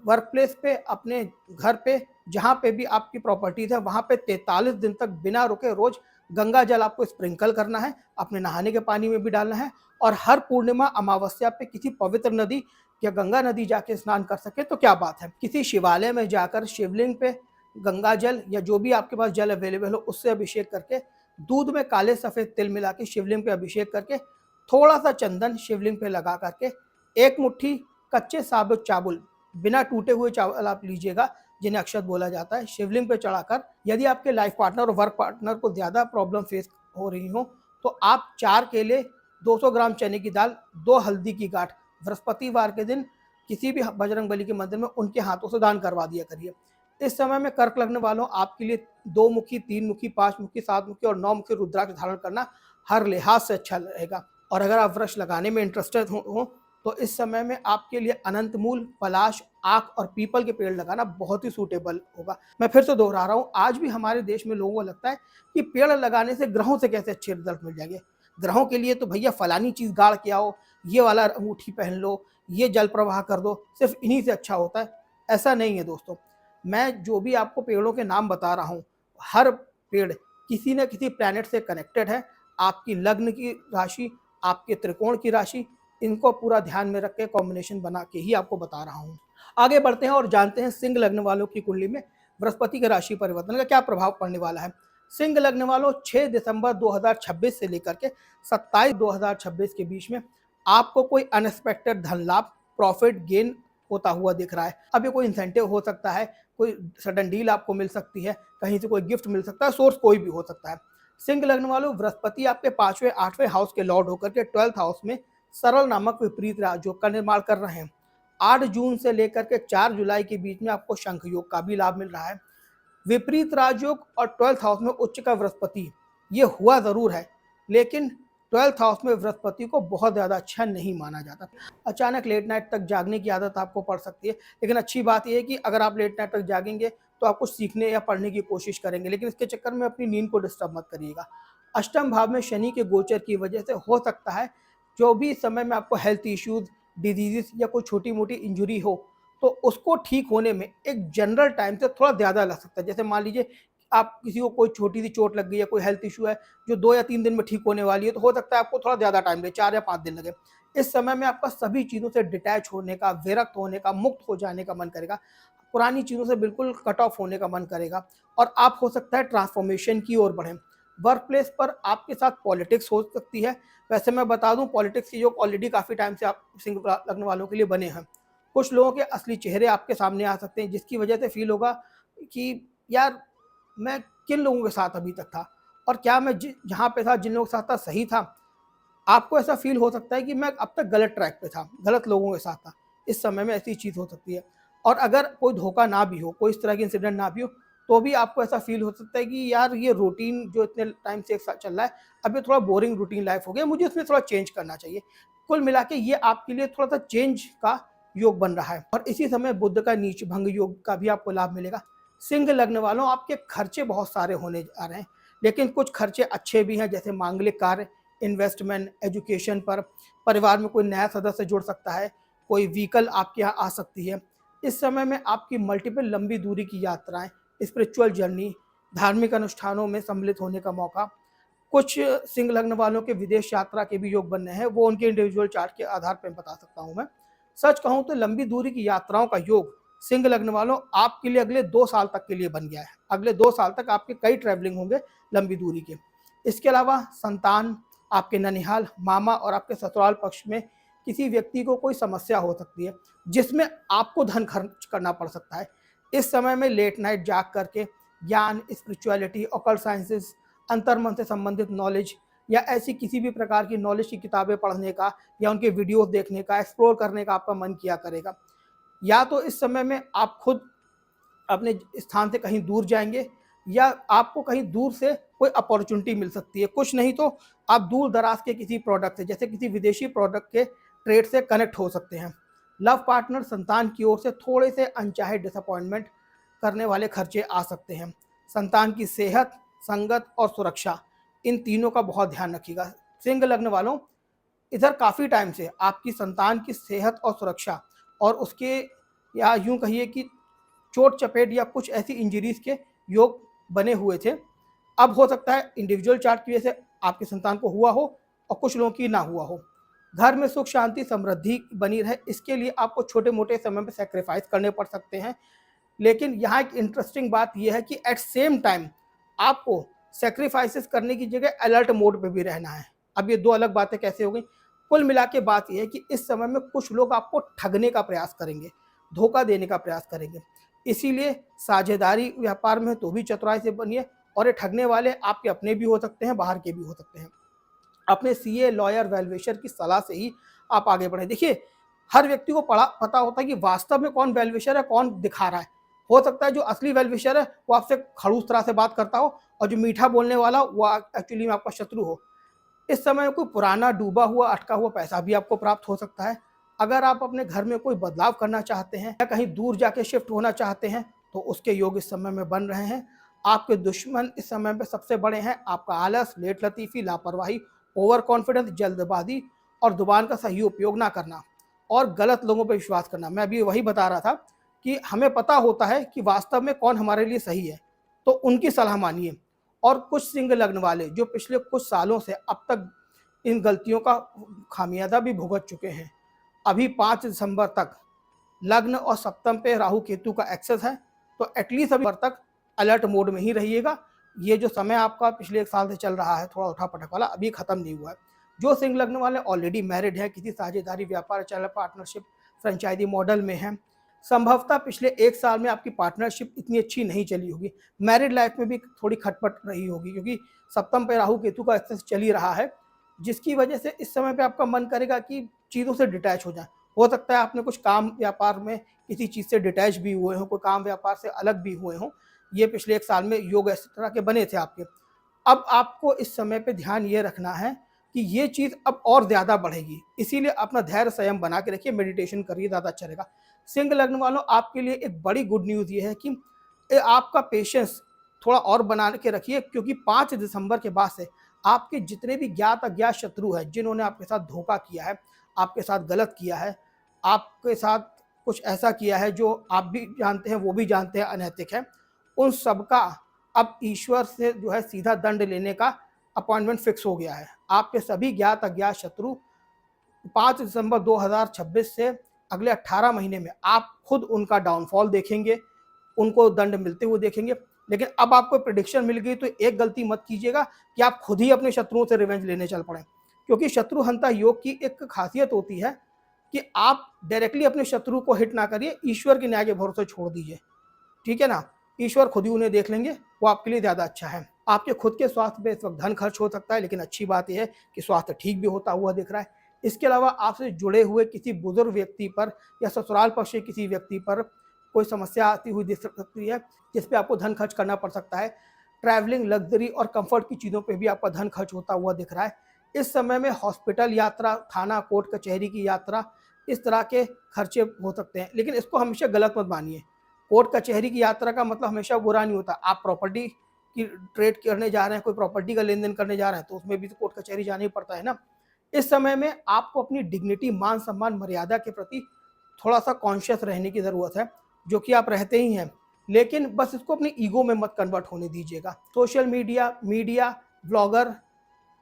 वर्क प्लेस पे, अपने घर पे, जहाँ पे भी आपकी प्रॉपर्टीज़ है, वहाँ पे 43 दिन तक बिना रुके रोज गंगा जल आपको स्प्रिंकल करना है, अपने नहाने के पानी में भी डालना है, और हर पूर्णिमा, अमावस्या पे किसी पवित्र नदी या गंगा नदी जाके स्नान कर सके तो क्या बात है। किसी शिवालय में जाकर शिवलिंग पे गंगा जल या जो भी आपके पास जल अवेलेबल हो उससे अभिषेक करके, दूध में काले सफ़ेद तिल मिला के शिवलिंग पे अभिषेक करके, थोड़ा सा चंदन शिवलिंग पे लगा करके, एक मुट्ठी कच्चे साबुत चावल, बिना टूटे हुए चावल आप लीजिएगा, जिन्हें अक्षत बोला जाता है, शिवलिंग पे चढ़ाकर, यदि आपके लाइफ पार्टनर और वर्क पार्टनर को ज़्यादा प्रॉब्लम फेस हो रही हो तो आप 4 केले, 200 ग्राम चने की दाल, 2 हल्दी की गांठ बृहस्पतिवार के दिन किसी भी बजरंगबली के मंदिर में उनके हाथों से दान करवा दिया करिए। इस समय में कर्क लगने वालों आपके लिए 2 मुखी, 3 मुखी, 5 मुखी, 7 मुखी और 9 मुखी रुद्राक्ष धारण करना हर लिहाज से अच्छा रहेगा। और अगर आप वृक्ष लगाने में इंटरेस्टेड हो तो इस समय में आपके लिए अनंत मूल, पलाश, आक और पीपल के पेड़ लगाना बहुत ही सूटेबल होगा। मैं फिर से दोहरा रहा हूँ, आज भी हमारे देश में लोगों को लगता है कि पेड़ लगाने से ग्रहों से कैसे अच्छे रिजल्ट मिल जाएंगे। ग्रहों के लिए तो भैया फलानी चीज़ गाड़ के आओ, ये वाला अंगूठी पहन लो, ये जल प्रवाह कर दो, सिर्फ इन्हीं से अच्छा होता है। ऐसा नहीं है दोस्तों। मैं जो भी आपको पेड़ों के नाम बता रहा हूँ, हर पेड़ किसी न किसी प्लैनेट से कनेक्टेड है। आपकी लग्न की राशि, आपके त्रिकोण की राशि, इनको पूरा ध्यान में रख के कॉम्बिनेशन बना के ही आपको बता रहा हूँ। आगे बढ़ते हैं और जानते हैं सिंह लग्न वालों की कुंडली में बृहस्पति के राशि परिवर्तन का क्या प्रभाव पड़ने वाला है। सिंह लग्न वालों 6 दिसंबर 2026 से लेकर के 27 2026 के बीच में आपको कोई अनएक्सपेक्टेड धन लाभ, प्रॉफिट गेन होता हुआ दिख रहा है। अब ये कोई इंसेंटिव हो सकता है, कोई सडन डील आपको मिल सकती है, कहीं से कोई गिफ्ट मिल सकता है, सोर्स कोई भी हो सकता है। सिंह लग्न वालों, बृहस्पति आपके 5वें 8वें हाउस के लॉर्ड होकर के 12th हाउस में सरल नामक विपरीत राजयोग का निर्माण कर रहे हैं। 8 जून से लेकर के 4 जुलाई के बीच में आपको शंख योग का भी लाभ मिल रहा है। विपरीत राजयोग और 12th हाउस में उच्च का बृहस्पति, ये हुआ जरूर है, लेकिन 12th हाउस में बृहस्पति को बहुत ज़्यादा अच्छा नहीं माना जाता। अचानक लेट नाइट तक जागने की आदत आपको पड़ सकती है, लेकिन अच्छी बात यह है कि अगर आप लेट नाइट तक जागेंगे तो आप कुछ सीखने या पढ़ने की कोशिश करेंगे, लेकिन इसके चक्कर में अपनी नींद को डिस्टर्ब मत करिएगा। अष्टम भाव में शनि के गोचर की वजह से हो सकता है जो भी इस समय में आपको हेल्थ इश्यूज, डिजीजेस या कोई छोटी मोटी इंजुरी हो, तो उसको ठीक होने में एक जनरल टाइम से थोड़ा ज़्यादा लग सकता है। जैसे मान लीजिए आप किसी को कोई छोटी सी चोट लग गई या कोई हेल्थ इशू है जो 2 या 3 दिन में ठीक होने वाली है, तो हो सकता है आपको थोड़ा ज़्यादा टाइम लगे, 4 या 5 दिन लगे। इस समय में आपका सभी चीज़ों से डिटैच होने का, विरक्त होने का, मुक्त हो जाने का मन करेगा। पुरानी चीज़ों से बिल्कुल कट ऑफ होने का मन करेगा और आप हो सकता है ट्रांसफॉर्मेशन की ओर बढ़ें। वर्क प्लेस पर आपके साथ पॉलिटिक्स हो सकती है। वैसे मैं बता दूं, पॉलिटिक्स की योग ऑलरेडी काफ़ी टाइम से आप सिंह लग्न वालों के लिए बने हैं। कुछ लोगों के असली चेहरे आपके सामने आ सकते हैं, जिसकी वजह से फील होगा कि यार मैं किन लोगों के साथ अभी तक था और क्या मैं जहाँ पे था, जिन लोगों के साथ था, सही था। आपको ऐसा फील हो सकता है कि मैं अब तक गलत ट्रैक पे था, गलत लोगों के साथ था। इस समय में ऐसी चीज़ हो सकती है। और अगर कोई धोखा ना भी हो, कोई इस तरह की इंसिडेंट ना भी हो, तो भी आपको ऐसा फील हो सकता है कि यार ये रूटीन जो इतने टाइम से एक साथ चल रहा है, अब ये थोड़ा बोरिंग रूटीन लाइफ हो गया, मुझे इसमें थोड़ा चेंज करना चाहिए। कुल मिला के ये आपके लिए थोड़ा सा चेंज का योग बन रहा है। और इसी समय बुध का नीच भंग योग का भी आपको लाभ मिलेगा। सिंह लग्न वालों, आपके खर्चे बहुत सारे होने जा रहे हैं, लेकिन कुछ खर्चे अच्छे भी हैं, जैसे मांगलिक कार्य, इन्वेस्टमेंट, एजुकेशन पर, परिवार में कोई नया सदस्य जुड़ सकता है, कोई व्हीकल आपके यहाँ आ सकती है। इस समय में आपकी मल्टीपल लंबी दूरी की यात्राएं, स्पिरिचुअल जर्नी, धार्मिक अनुष्ठानों में सम्मिलित होने का मौका। कुछ सिंह लग्न वालों के विदेश यात्रा के भी योग बन रहे हैं, वो उनके इंडिविजुअल चार्ट के आधार पर बता सकता हूँ मैं। सच कहूँ तो लंबी दूरी की यात्राओं का योग सिंह लग्न वालों आपके लिए अगले 2 साल तक के लिए बन गया है। अगले 2 साल तक आपके कई ट्रैवलिंग होंगे लंबी दूरी के। इसके अलावा संतान, आपके ननिहाल, मामा और आपके ससुराल पक्ष में किसी व्यक्ति को कोई समस्या हो सकती है, जिसमें आपको धन खर्च करना पड़ सकता है। इस समय में लेट नाइट जाग करके ज्ञान, स्पिरिचुअलिटी, ऑकल्ट साइंसेस, अंतर्मन से संबंधित नॉलेज या ऐसी किसी भी प्रकार की नॉलेज की किताबें पढ़ने का या उनके वीडियोस देखने का, एक्सप्लोर करने का आपका मन किया करेगा। या तो इस समय में आप खुद अपने स्थान से कहीं दूर जाएंगे या आपको कहीं दूर से कोई अपॉर्चुनिटी मिल सकती है। कुछ नहीं तो आप दूर दराज के किसी प्रोडक्ट से, जैसे किसी विदेशी प्रोडक्ट के ट्रेड से कनेक्ट हो सकते हैं। लव पार्टनर, संतान की ओर से थोड़े से अनचाहे डिसअपॉइंटमेंट करने वाले खर्चे आ सकते हैं। संतान की सेहत, संगत और सुरक्षा, इन तीनों का बहुत ध्यान रखिएगा। सिंह लग्न वालों, इधर काफ़ी टाइम से आपकी संतान की सेहत और सुरक्षा और उसके, या यूं कहिए कि चोट चपेट या कुछ ऐसी इंजरीज के योग बने हुए थे। अब हो सकता है इंडिविजुअल चार्ट की वजह से आपकी संतान को हुआ हो और कुछ लोगों की ना हुआ हो। घर में सुख शांति समृद्धि बनी रहे, इसके लिए आपको छोटे मोटे समय में सेक्रीफाइस करने पड़ सकते हैं। लेकिन यहाँ एक इंटरेस्टिंग बात यह है कि एट सेम टाइम आपको सेक्रीफाइसेस करने की जगह अलर्ट मोड पे भी रहना है। अब ये दो अलग बातें कैसे हो गई? कुल मिला के बात यह है कि इस समय में कुछ लोग आपको ठगने का प्रयास करेंगे, धोखा देने का प्रयास करेंगे। इसीलिए साझेदारी व्यापार में तो भी चतुराई से बनिए, और ये ठगने वाले आपके अपने भी हो सकते हैं, बाहर के भी हो सकते हैं। अपने सीए, लॉयर, वैल्यूएशन की सलाह से ही आप आगे बढ़े। देखिए, हर व्यक्ति को पता होता है कि वास्तव में कौन वैल्यूएशन है, कौन दिखा रहा है। हो सकता है जो असली वैल्यूएशन है वो आपसे खड़ूस तरह से बात करता हो, और जो मीठा बोलने वाला वो एक्चुअली में आपका शत्रु हो। इस समय कोई पुराना डूबा हुआ, अटका हुआ पैसा भी आपको प्राप्त हो सकता है। अगर आप अपने घर में कोई बदलाव करना चाहते हैं या कहीं दूर जाके शिफ्ट होना चाहते हैं, तो उसके योग इस समय में बन रहे हैं। आपके दुश्मन इस समय में सबसे बड़े हैं आपका आलस, लेट लतीफ़ी, लापरवाही, ओवर कॉन्फिडेंस, जल्दबाज़ी और ज़ुबान का सही उपयोग ना करना और गलत लोगों पे विश्वास करना। मैं अभी वही बता रहा था कि हमें पता होता है कि वास्तव में कौन हमारे लिए सही है, तो उनकी सलाह मानिए। और कुछ सिंह लग्न वाले जो पिछले कुछ सालों से अब तक इन गलतियों का खामियाजा भी भुगत चुके हैं, अभी 5 दिसंबर तक लग्न और सप्तम पे राहु केतु का एक्सेस है, तो एटलीस्ट अभी तक अलर्ट मोड में ही रहिएगा। ये जो समय आपका पिछले 1 साल से चल रहा है थोड़ा उठा-पटक वाला, अभी खत्म नहीं हुआ है। जो सिंह लग्न वाले ऑलरेडी मैरिड हैं, किसी साझेदारी, व्यापार, चैनल पार्टनरशिप, फ्रेंचाइजी मॉडल में हैं, संभवतः पिछले 1 साल में आपकी पार्टनरशिप इतनी अच्छी नहीं चली होगी। मैरिड लाइफ में भी थोड़ी खटपट रही होगी, क्योंकि सप्तम पे राहु केतु का एक्सेस चल ही रहा है, जिसकी वजह से इस समय पे आपका मन करेगा कि चीज़ों से डिटैच हो जाएँ। हो सकता है आपने कुछ काम व्यापार में किसी चीज़ से डिटैच भी हुए हों, कोई काम व्यापार से अलग भी हुए हों। ये पिछले 1 साल में योग इस तरह के बने थे आपके। अब आपको इस समय पे ध्यान ये रखना है कि ये चीज़ अब और ज़्यादा बढ़ेगी। इसीलिए अपना धैर्य संयम बना के रखिए, मेडिटेशन करिए, ज़्यादा अच्छा रहेगा। सिंह लग्न वालों, आपके लिए एक बड़ी गुड न्यूज़ ये है कि आपका पेशेंस थोड़ा और बना के रखिए, क्योंकि 5 दिसंबर के बाद से आपके जितने भी ज्ञात अज्ञात शत्रु हैं, जिन्होंने आपके साथ धोखा किया है, आपके साथ गलत किया है, आपके साथ कुछ ऐसा किया है जो आप भी जानते हैं, वो भी जानते हैं अनैतिक है, उन सबका अब ईश्वर से जो है सीधा दंड लेने का अपॉइंटमेंट फिक्स हो गया है। आपके सभी ज्ञात अज्ञात शत्रु 5 दिसंबर 2026 से अगले 18 महीने में आप खुद उनका डाउनफॉल देखेंगे, उनको दंड मिलते हुए देखेंगे। लेकिन अब आपको प्रेडिक्शन मिल गई, तो एक गलती मत कीजिएगा कि आप खुद ही अपने शत्रुओं से रिवेंज लेने चल पड़ें। क्योंकि शत्रुहंता योग की एक खासियत होती है कि आप डायरेक्टली अपने शत्रु को हिट ना करिए, ईश्वर के न्याय के भरोसे छोड़ दीजिए। ठीक है ना? ईश्वर खुद ही उन्हें देख लेंगे, वो आपके लिए ज़्यादा अच्छा है। आपके खुद के स्वास्थ्य पे इस वक्त धन खर्च हो सकता है, लेकिन अच्छी बात यह है कि स्वास्थ्य ठीक भी होता हुआ दिख रहा है। इसके अलावा आपसे जुड़े हुए किसी बुजुर्ग व्यक्ति पर या ससुराल पक्ष के किसी व्यक्ति पर कोई समस्या आती हुई दिख सकती है, जिस पे आपको धन खर्च करना पड़ सकता है। ट्रैवलिंग, लग्ज़री और कम्फर्ट की चीज़ों पे भी आपका धन खर्च होता हुआ दिख रहा है। इस समय में हॉस्पिटल यात्रा, थाना, कोर्ट कचहरी की यात्रा, इस तरह के खर्चे हो सकते हैं, लेकिन इसको हमेशा गलत मत मानिए। कोर्ट कचहरी की यात्रा का मतलब हमेशा बुरा नहीं होता। आप प्रॉपर्टी की ट्रेड करने जा रहे हैं, कोई प्रॉपर्टी का लेन-देन करने जा रहे हैं, तो उसमें भी तो कोर्ट कचहरी जाना ही पड़ता है ना। इस समय में आपको अपनी डिग्निटी, मान सम्मान, मर्यादा के प्रति थोड़ा-सा कॉन्शियस रहने की ज़रूरत है, जो कि आप रहते ही हैं। लेकिन बस इसको अपनी ईगो में मत कन्वर्ट होने दीजिएगा। Social media, blogger,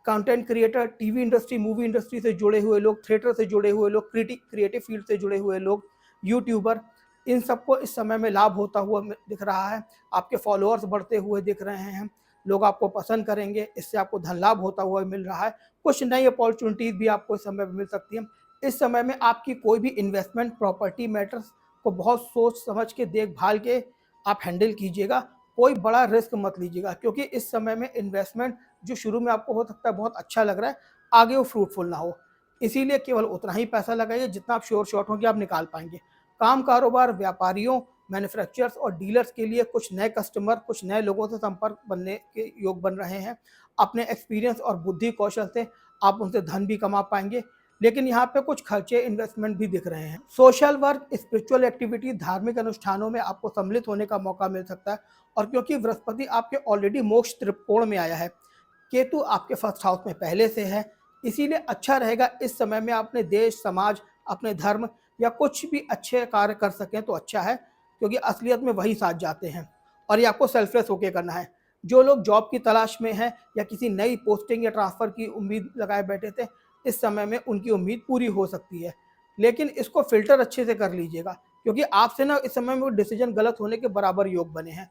content creator, TV industry, movie industry से जुड़े हुए लोग, थिएटर से जुड़े हुए लोग, क्रिएटिव फील्ड से जुड़े हुए लोग, यूट्यूबर, इन सबको इस समय में लाभ होता हुआ दिख रहा है। आपके फॉलोअर्स बढ़ते हुए दिख रहे हैं, लोग आपको पसंद करेंगे, इससे आपको धन लाभ होता हुआ मिल रहा है। कुछ नई अपॉर्चुनिटीज़ भी आपको इस समय में मिल सकती हैं। इस समय में आपकी कोई भी इन्वेस्टमेंट, प्रॉपर्टी मैटर्स को बहुत सोच समझ के, देखभाल के आप हैंडल कीजिएगा। कोई बड़ा रिस्क मत लीजिएगा, क्योंकि इस समय में इन्वेस्टमेंट जो शुरू में आपको हो सकता है बहुत अच्छा लग रहा है, आगे वो फ्रूटफुल ना हो। इसीलिए केवल उतना ही पैसा लगाइए जितना आप श्योर शॉट होंगे आप निकाल पाएँगे। काम कारोबार, व्यापारियों, मैन्युफैक्चरर्स और डीलर्स के लिए कुछ नए कस्टमर, कुछ नए लोगों से संपर्क बनने के योग बन रहे हैं। अपने एक्सपीरियंस और बुद्धि कौशल से आप उनसे धन भी कमा पाएँगे। लेकिन यहाँ पे कुछ खर्चे, इन्वेस्टमेंट भी दिख रहे हैं। सोशल वर्क, स्पिरिचुअल एक्टिविटी, धार्मिक अनुष्ठानों में आपको सम्मिलित होने का मौका मिल सकता है। और क्योंकि बृहस्पति आपके ऑलरेडी मोक्ष त्रिकोण में आया है, केतु आपके फर्स्ट हाउस में पहले से है, इसीलिए अच्छा रहेगा इस समय में अपने देश, समाज, अपने धर्म या कुछ भी अच्छे कार्य कर सकें तो अच्छा है, क्योंकि असलियत में वही साथ जाते हैं और ये आपको सेल्फलेस होके करना है। जो लोग जॉब की तलाश में हैं या किसी नई पोस्टिंग या ट्रांसफ़र की उम्मीद लगाए बैठे थे, इस समय में उनकी उम्मीद पूरी हो सकती है। लेकिन इसको फ़िल्टर अच्छे से कर लीजिएगा। क्योंकि आपसे ना इस समय में वो डिसीजन गलत होने के बराबर योग बने हैं।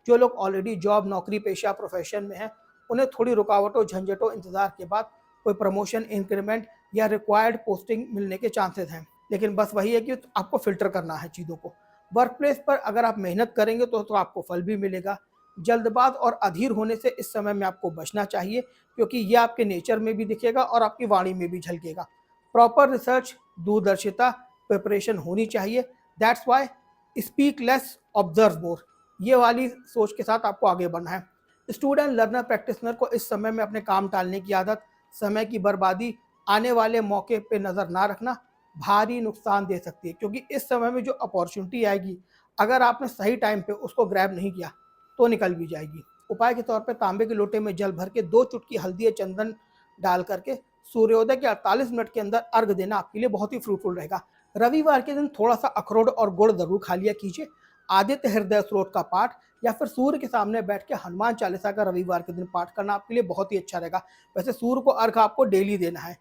जो लोग ऑलरेडी जॉब, नौकरी पेशा, प्रोफेशन में हैं, उन्हें थोड़ी रुकावटों, झंझटों, इंतजार के बाद कोई प्रमोशन, इंक्रीमेंट या रिक्वायर्ड पोस्टिंग मिलने के चांसेस हैं। लेकिन बस वही है कि आपको फिल्टर करना है चीज़ों को। वर्क प्लेस पर अगर आप मेहनत करेंगे तो आपको फल भी मिलेगा। जल्दबाज और अधीर होने से इस समय में आपको बचना चाहिए, क्योंकि ये आपके नेचर में भी दिखेगा और आपकी वाणी में भी झलकेगा। प्रॉपर रिसर्च, दूरदर्शिता, प्रिपरेशन होनी चाहिए। That's why speak less, observe more, ये वाली सोच के साथ आपको आगे बढ़ना है। स्टूडेंट, लर्नर, प्रैक्टिसनर को इस समय में अपने काम टालने की आदत, समय की बर्बादी, आने वाले मौके पे नज़र ना रखना भारी नुकसान दे सकती है, क्योंकि इस समय में जो अपॉर्चुनिटी आएगी, अगर आपने सही टाइम पे उसको ग्रैब नहीं किया तो निकल भी जाएगी। उपाय के तौर पे तांबे के लोटे में जल भर के 2 चुटकी हल्दी या चंदन डाल करके सूर्योदय के 48 मिनट के अंदर अर्घ देना आपके लिए बहुत ही फ्रूटफुल रहेगा। रविवार के दिन थोड़ा सा अखरोट और गुड़ जरूर खा लिया कीजिए। आदित्य हृदय स्त्रोत का पाठ या फिर सूर्य के सामने बैठ के हनुमान चालीसा का रविवार के दिन पाठ करना आपके लिए बहुत ही अच्छा रहेगा। वैसे सूर्य को अर्घ आपको डेली देना है।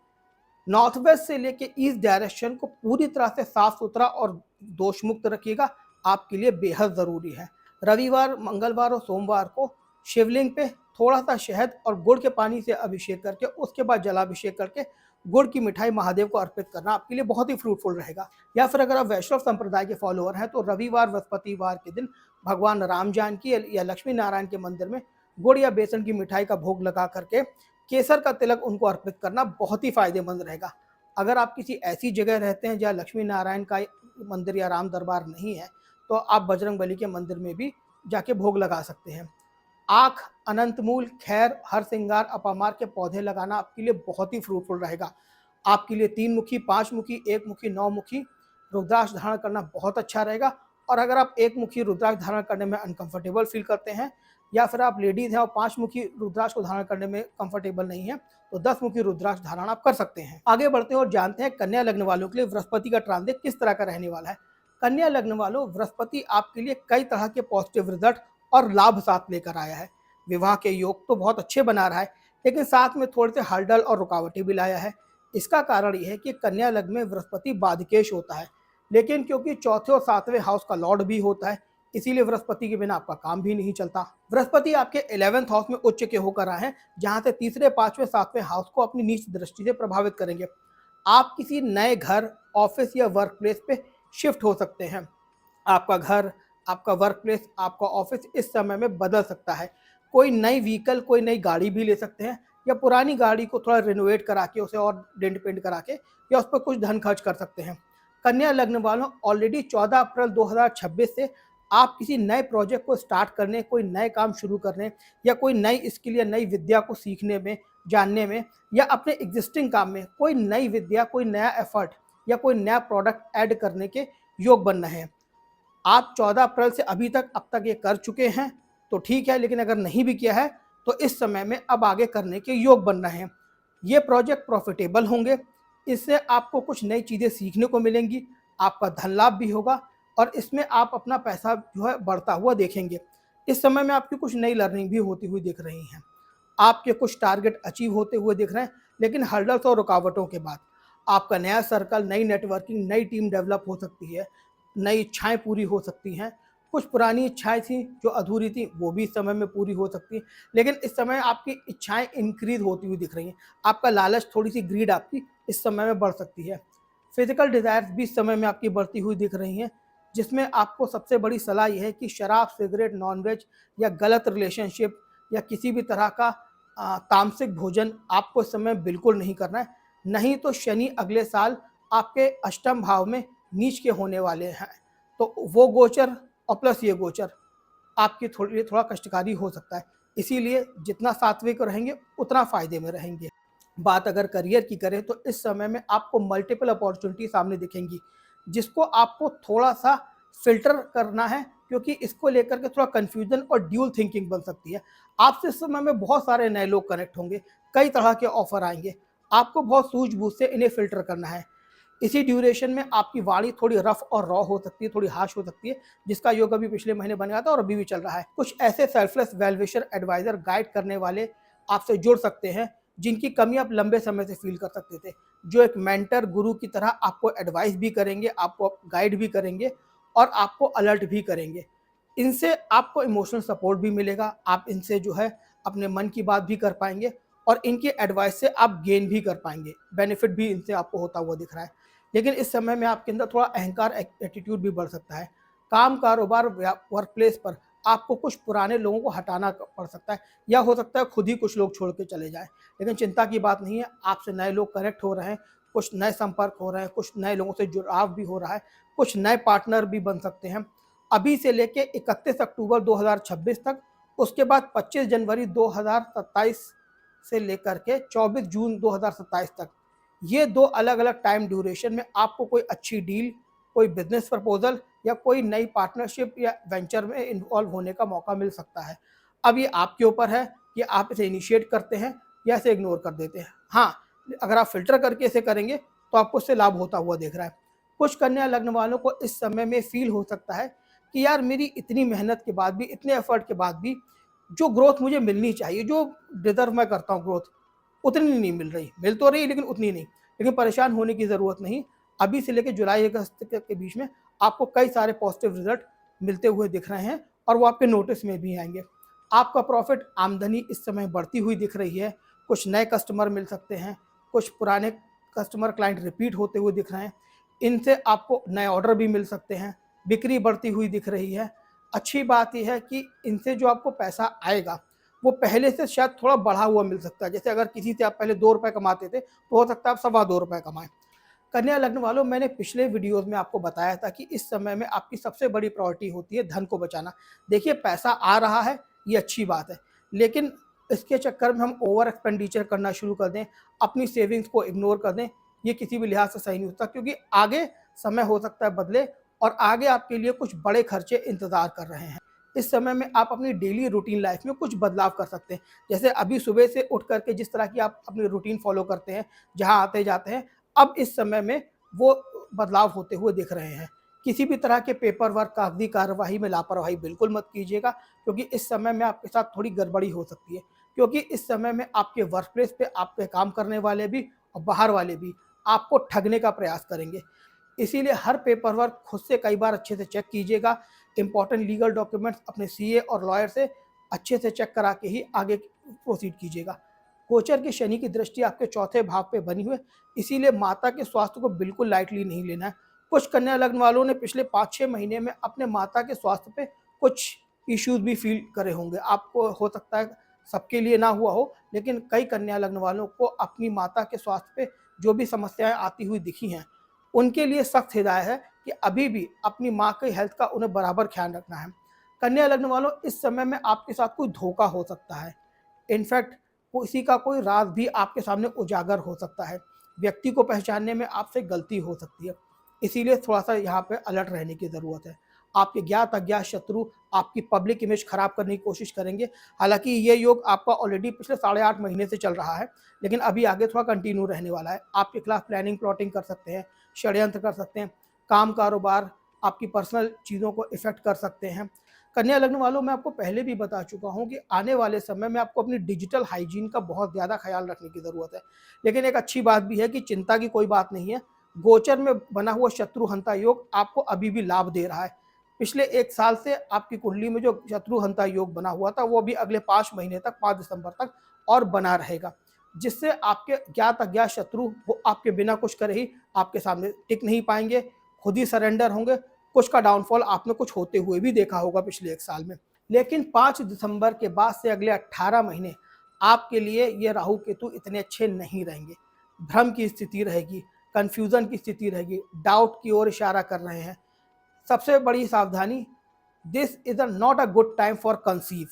नॉर्थ वेस्ट से लेके ईस्ट डायरेक्शन को पूरी तरह से साफ सुथरा और दोष मुक्त रखिएगा, आपके लिए बेहद ज़रूरी है। रविवार, मंगलवार और सोमवार को शिवलिंग पे थोड़ा सा शहद और गुड़ के पानी से अभिषेक करके उसके बाद जलाभिषेक करके गुड़ की मिठाई महादेव को अर्पित करना आपके लिए बहुत ही फ्रूटफुल रहेगा। या फिर अगर आप वैष्णव संप्रदाय के फॉलोअर हैं तो रविवार, बृहस्पतिवार के दिन भगवान राम जानकी या लक्ष्मी नारायण के मंदिर में गुड़ या बेसन की मिठाई का भोग लगा करके केसर का तिलक उनको अर्पित करना बहुत ही फायदेमंद रहेगा। अगर आप किसी ऐसी जगह रहते हैं जहाँ लक्ष्मी नारायण का मंदिर या राम दरबार नहीं है, तो आप बजरंग बली के मंदिर में भी जाके भोग लगा सकते हैं। आँख, अनंतमूल, खैर, हर सिंगार, अपामार के पौधे लगाना आपके लिए बहुत ही फ्रूटफुल रहेगा। आपके लिए 3 मुखी, 5 मुखी, 1 मुखी, 9 मुखी रुद्राक्ष धारण करना बहुत अच्छा रहेगा। और अगर आप 1 मुखी रुद्राक्ष धारण करने में अनकंफर्टेबल फील करते हैं, या फिर आप लेडीज़ हैं और 5 मुखी रुद्राक्ष को धारण करने में कंफर्टेबल नहीं है, तो 10 मुखी रुद्राक्ष धारण आप कर सकते हैं। आगे बढ़ते हैं और जानते हैं कन्या लग्न वालों के लिए बृहस्पति का ट्रांजिट किस तरह का रहने वाला है। कन्या लग्न वालों, बृहस्पति आपके लिए कई तरह के पॉजिटिव रिजल्ट और लाभ साथ लेकर आया है। विवाह के योग तो बहुत अच्छे बना रहा है, लेकिन साथ में थोड़े से हर्डल और रुकावटें भी लाया है। इसका कारण यह है कि कन्या लग्न में बृहस्पति बाधकेश होता है, लेकिन क्योंकि चौथे और 7वें हाउस का लॉर्ड भी होता है, इसीलिए बृहस्पति के बिना आपका काम भी नहीं चलता। बृहस्पति आपके 11th हाउस में उच्च के होकर आए हैं, जहां से तीसरे, 5वें, 7वें हाउस को अपनी नीच दृष्टि से प्रभावित करेंगे। आप किसी नए घर, ऑफिस या वर्क प्लेस पे शिफ्ट हो सकते हैं। आपका घर, आपका वर्क प्लेस, आपका ऑफिस इस समय में बदल सकता है। कोई नई व्हीकल, कोई नई गाड़ी भी ले सकते हैं, या पुरानी गाड़ी को थोड़ा रिनोवेट करा के उसे और डेंट पेंट करा के या उस पर कुछ धन खर्च कर सकते हैं। कन्या लग्न वालों, ऑलरेडी 14 अप्रैल 2026 से आप किसी नए प्रोजेक्ट को स्टार्ट करने, कोई नए काम शुरू करने या कोई नई स्किल या नई विद्या को सीखने में, जानने में, या अपने एग्जिस्टिंग काम में कोई नई विद्या, कोई नया एफर्ट या कोई नया प्रोडक्ट ऐड करने के योग बन रहे हैं। आप 14 अप्रैल से अभी तक अब तक ये कर चुके हैं तो ठीक है, लेकिन अगर नहीं भी किया है तो इस समय में अब आगे करने के योग बन रहे हैं। ये प्रोजेक्ट प्रॉफिटेबल होंगे, इससे आपको कुछ नई चीज़ें सीखने को मिलेंगी, आपका धन लाभ भी होगा और इसमें आप अपना पैसा जो है बढ़ता हुआ देखेंगे। इस समय में आपकी कुछ नई लर्निंग भी होती हुई दिख रही हैं। आपके कुछ टारगेट अचीव होते हुए दिख रहे हैं, लेकिन हर्डल्स और रुकावटों के बाद आपका नया सर्कल, नई नेटवर्किंग, नई टीम डेवलप हो सकती है, नई इच्छाएं पूरी हो सकती हैं। कुछ पुरानी इच्छाएं थी जो अधूरी थी, वो भी इस समय में पूरी हो सकती हैं, लेकिन इस समय आपकी इच्छाएं इंक्रीज होती हुई दिख रही हैं। आपका लालच, थोड़ी सी ग्रीड आपकी इस समय में बढ़ सकती है। फिजिकल डिज़ायर्स भी इस समय में आपकी बढ़ती हुई दिख रही हैं, जिसमें आपको सबसे बड़ी सलाह यह है कि शराब, सिगरेट, नॉनवेज या गलत रिलेशनशिप या किसी भी तरह का तामसिक भोजन आपको इस समय बिल्कुल नहीं करना है। नहीं तो शनि अगले साल आपके अष्टम भाव में नीच के होने वाले हैं, तो वो गोचर और प्लस ये गोचर आपकी थोड़ा कष्टकारी हो सकता है। इसीलिए जितना सात्विक रहेंगे उतना फ़ायदे में रहेंगे। बात अगर करियर की करें तो इस समय में आपको मल्टीपल अपॉर्चुनिटी सामने दिखेंगी, जिसको आपको थोड़ा-सा फ़िल्टर करना है, क्योंकि इसको लेकर के थोड़ा कन्फ्यूज़न और ड्यूल थिंकिंग बन सकती है। आपसे इस समय में बहुत सारे नए लोग कनेक्ट होंगे, कई तरह के ऑफ़र आएँगे, आपको बहुत सूझबूझ से इन्हें फ़िल्टर करना है। इसी ड्यूरेशन में आपकी वाणी थोड़ी रफ़ और रॉ हो सकती है, थोड़ी हार्श हो सकती है, जिसका योग अभी पिछले महीने बन गया था और अभी भी चल रहा है। कुछ ऐसे selfless well wisher, adviser, guide करने वाले आपसे जुड़ सकते हैं, जिनकी कमी आप लंबे समय से फ़ील कर सकते थे, जो एक मेंटर, गुरु की तरह आपको एडवाइस भी करेंगे, आपको गाइड भी करेंगे और आपको अलर्ट भी करेंगे। इनसे आपको इमोशनल सपोर्ट भी मिलेगा, आप इनसे जो है अपने मन की बात भी कर पाएंगे और इनके एडवाइस से आप गेन भी कर पाएंगे, बेनिफिट भी इनसे आपको होता हुआ दिख रहा है। लेकिन इस समय में आपके अंदर थोड़ा अहंकार एटीट्यूड भी बढ़ सकता है। काम कारोबार वर्क प्लेस पर आपको कुछ पुराने लोगों को हटाना पड़ सकता है, या हो सकता है खुद ही कुछ लोग छोड़ के चले जाएं। लेकिन चिंता की बात नहीं है, आपसे नए लोग कनेक्ट हो रहे हैं, कुछ नए संपर्क हो रहे हैं, कुछ नए लोगों से जुड़ाव भी हो रहा है, कुछ नए पार्टनर भी बन सकते हैं अभी से लेके 31 अक्टूबर 2026 तक। उसके बाद 25 जनवरी 2027 से लेकर के 24 जून 2027 तक, ये दो अलग अलग टाइम ड्यूरेशन में आपको कोई अच्छी डील, कोई बिजनेस प्रपोजल या कोई नई पार्टनरशिप या वेंचर में इन्वॉल्व होने का मौका मिल सकता है। अब ये आपके ऊपर है कि आप इसे इनिशिएट करते हैं या इसे इग्नोर कर देते हैं। हाँ, अगर आप फिल्टर करके इसे करेंगे तो आपको इससे लाभ होता हुआ दिख रहा है। कुछ कन्या लग्न वालों को इस समय में फील हो सकता है कि यार मेरी इतनी मेहनत के बाद भी, इतने एफर्ट के बाद भी जो ग्रोथ मुझे मिलनी चाहिए, जो डिजर्व मैं करता हूँ ग्रोथ, उतनी नहीं मिल रही। मिल तो रही लेकिन उतनी नहीं। लेकिन परेशान होने की ज़रूरत नहीं। अभी से लेकर जुलाई अगस्त के बीच में आपको कई सारे पॉजिटिव रिजल्ट मिलते हुए दिख रहे हैं और वो आपके नोटिस में भी आएंगे। आपका प्रॉफिट, आमदनी इस समय बढ़ती हुई दिख रही है। कुछ नए कस्टमर मिल सकते हैं, कुछ पुराने कस्टमर क्लाइंट रिपीट होते हुए दिख रहे हैं। इनसे आपको नए ऑर्डर भी मिल सकते हैं। बिक्री बढ़ती हुई दिख रही है। अच्छी बात यह है कि इनसे जो आपको पैसा आएगा वो पहले से शायद थोड़ा बढ़ा हुआ मिल सकता है। जैसे अगर किसी से आप पहले 2 रुपए कमाते थे तो हो सकता है आप सवा 2 रुपए कमाएं। कन्या लग्न वालों, मैंने पिछले वीडियोस में आपको बताया था कि इस समय में आपकी सबसे बड़ी प्रायोरिटी होती है धन को बचाना। देखिए, पैसा आ रहा है, ये अच्छी बात है, लेकिन इसके चक्कर में हम ओवर एक्सपेंडिचर करना शुरू कर दें, अपनी सेविंग्स को इग्नोर कर दें, ये किसी भी लिहाज से सही नहीं होता, क्योंकि आगे समय हो सकता है बदले और आगे आपके लिए कुछ बड़े खर्चे इंतजार कर रहे हैं। इस समय में आप अपनी डेली रूटीन लाइफ में कुछ बदलाव कर सकते हैं। जैसे अभी सुबह से उठ करके जिस तरह की आप अपनी रूटीन फॉलो करते हैं, जहाँ आते जाते हैं, अब इस समय में वो बदलाव होते हुए दिख रहे हैं। किसी भी तरह के पेपर वर्क, कागजी कार्यवाही में लापरवाही बिल्कुल मत कीजिएगा, क्योंकि इस समय में आपके साथ थोड़ी गड़बड़ी हो सकती है। क्योंकि इस समय में आपके वर्क प्लेस पे आपके काम करने वाले भी और बाहर वाले भी आपको ठगने का प्रयास करेंगे। इसीलिए हर पेपर वर्क खुद से कई बार अच्छे से चेक कीजिएगा। इंपॉर्टेंट लीगल डॉक्यूमेंट्स अपने सीए और लॉयर से अच्छे से चेक करा के ही आगे प्रोसीड कीजिएगा। गोचर की शनि की दृष्टि आपके चौथे भाव पे बनी हुई है, इसीलिए माता के स्वास्थ्य को बिल्कुल लाइटली नहीं लेना है। कुछ कन्या लग्न वालों ने पिछले 5-6 महीने में अपने माता के स्वास्थ्य पे कुछ इश्यूज भी फील करे होंगे। आपको हो सकता है सबके लिए ना हुआ हो, लेकिन कई कन्या लग्न वालों को अपनी माता के स्वास्थ्य पे जो भी समस्याएं आती हुई दिखी हैं, उनके लिए सख्त हिदायत है कि अभी भी अपनी माँ की हेल्थ का उन्हें बराबर ख्याल रखना है। कन्या लग्न वालों, इस समय में आपके साथ कोई धोखा हो सकता है। इनफैक्ट किसी का कोई राज भी आपके सामने उजागर हो सकता है। व्यक्ति को पहचानने में आपसे गलती हो सकती है, इसीलिए थोड़ा सा यहाँ पे अलर्ट रहने की ज़रूरत है। आपके ज्ञात अज्ञात शत्रु आपकी पब्लिक इमेज खराब करने की कोशिश करेंगे। हालांकि ये योग आपका ऑलरेडी पिछले 8.5 महीने से चल रहा है, लेकिन अभी आगे थोड़ा कंटिन्यू रहने वाला है। आपके खिलाफ प्लानिंग प्लॉटिंग कर सकते हैं, षड्यंत्र कर सकते हैं, काम कारोबार, आपकी पर्सनल चीज़ों को इफेक्ट कर सकते हैं। कन्या लग्न वालों, मैं आपको पहले भी बता चुका हूं कि आने वाले समय में आपको अपनी डिजिटल हाइजीन का बहुत ज़्यादा ख्याल रखने की ज़रूरत है। लेकिन एक अच्छी बात भी है कि चिंता की कोई बात नहीं है। गोचर में बना हुआ शत्रुहंता योग आपको अभी भी लाभ दे रहा है। पिछले 1 साल से आपकी कुंडली में जो शत्रुहंता योग बना हुआ था वो भी अगले 5 महीने तक, 5 दिसंबर तक और बना रहेगा, जिससे आपके ज्ञात अज्ञात शत्रु वो आपके बिना कुछ करे ही आपके सामने टिक नहीं पाएंगे, खुद ही सरेंडर होंगे। कुछ का डाउनफॉल आपने कुछ होते हुए भी देखा होगा पिछले 1 साल में। लेकिन 5 दिसंबर के बाद से अगले 18 महीने आपके लिए ये राहु केतु इतने अच्छे नहीं रहेंगे। भ्रम की स्थिति रहेगी, कंफ्यूजन की स्थिति रहेगी, डाउट की ओर इशारा कर रहे हैं। सबसे बड़ी सावधानी, this is not a good time for conceive.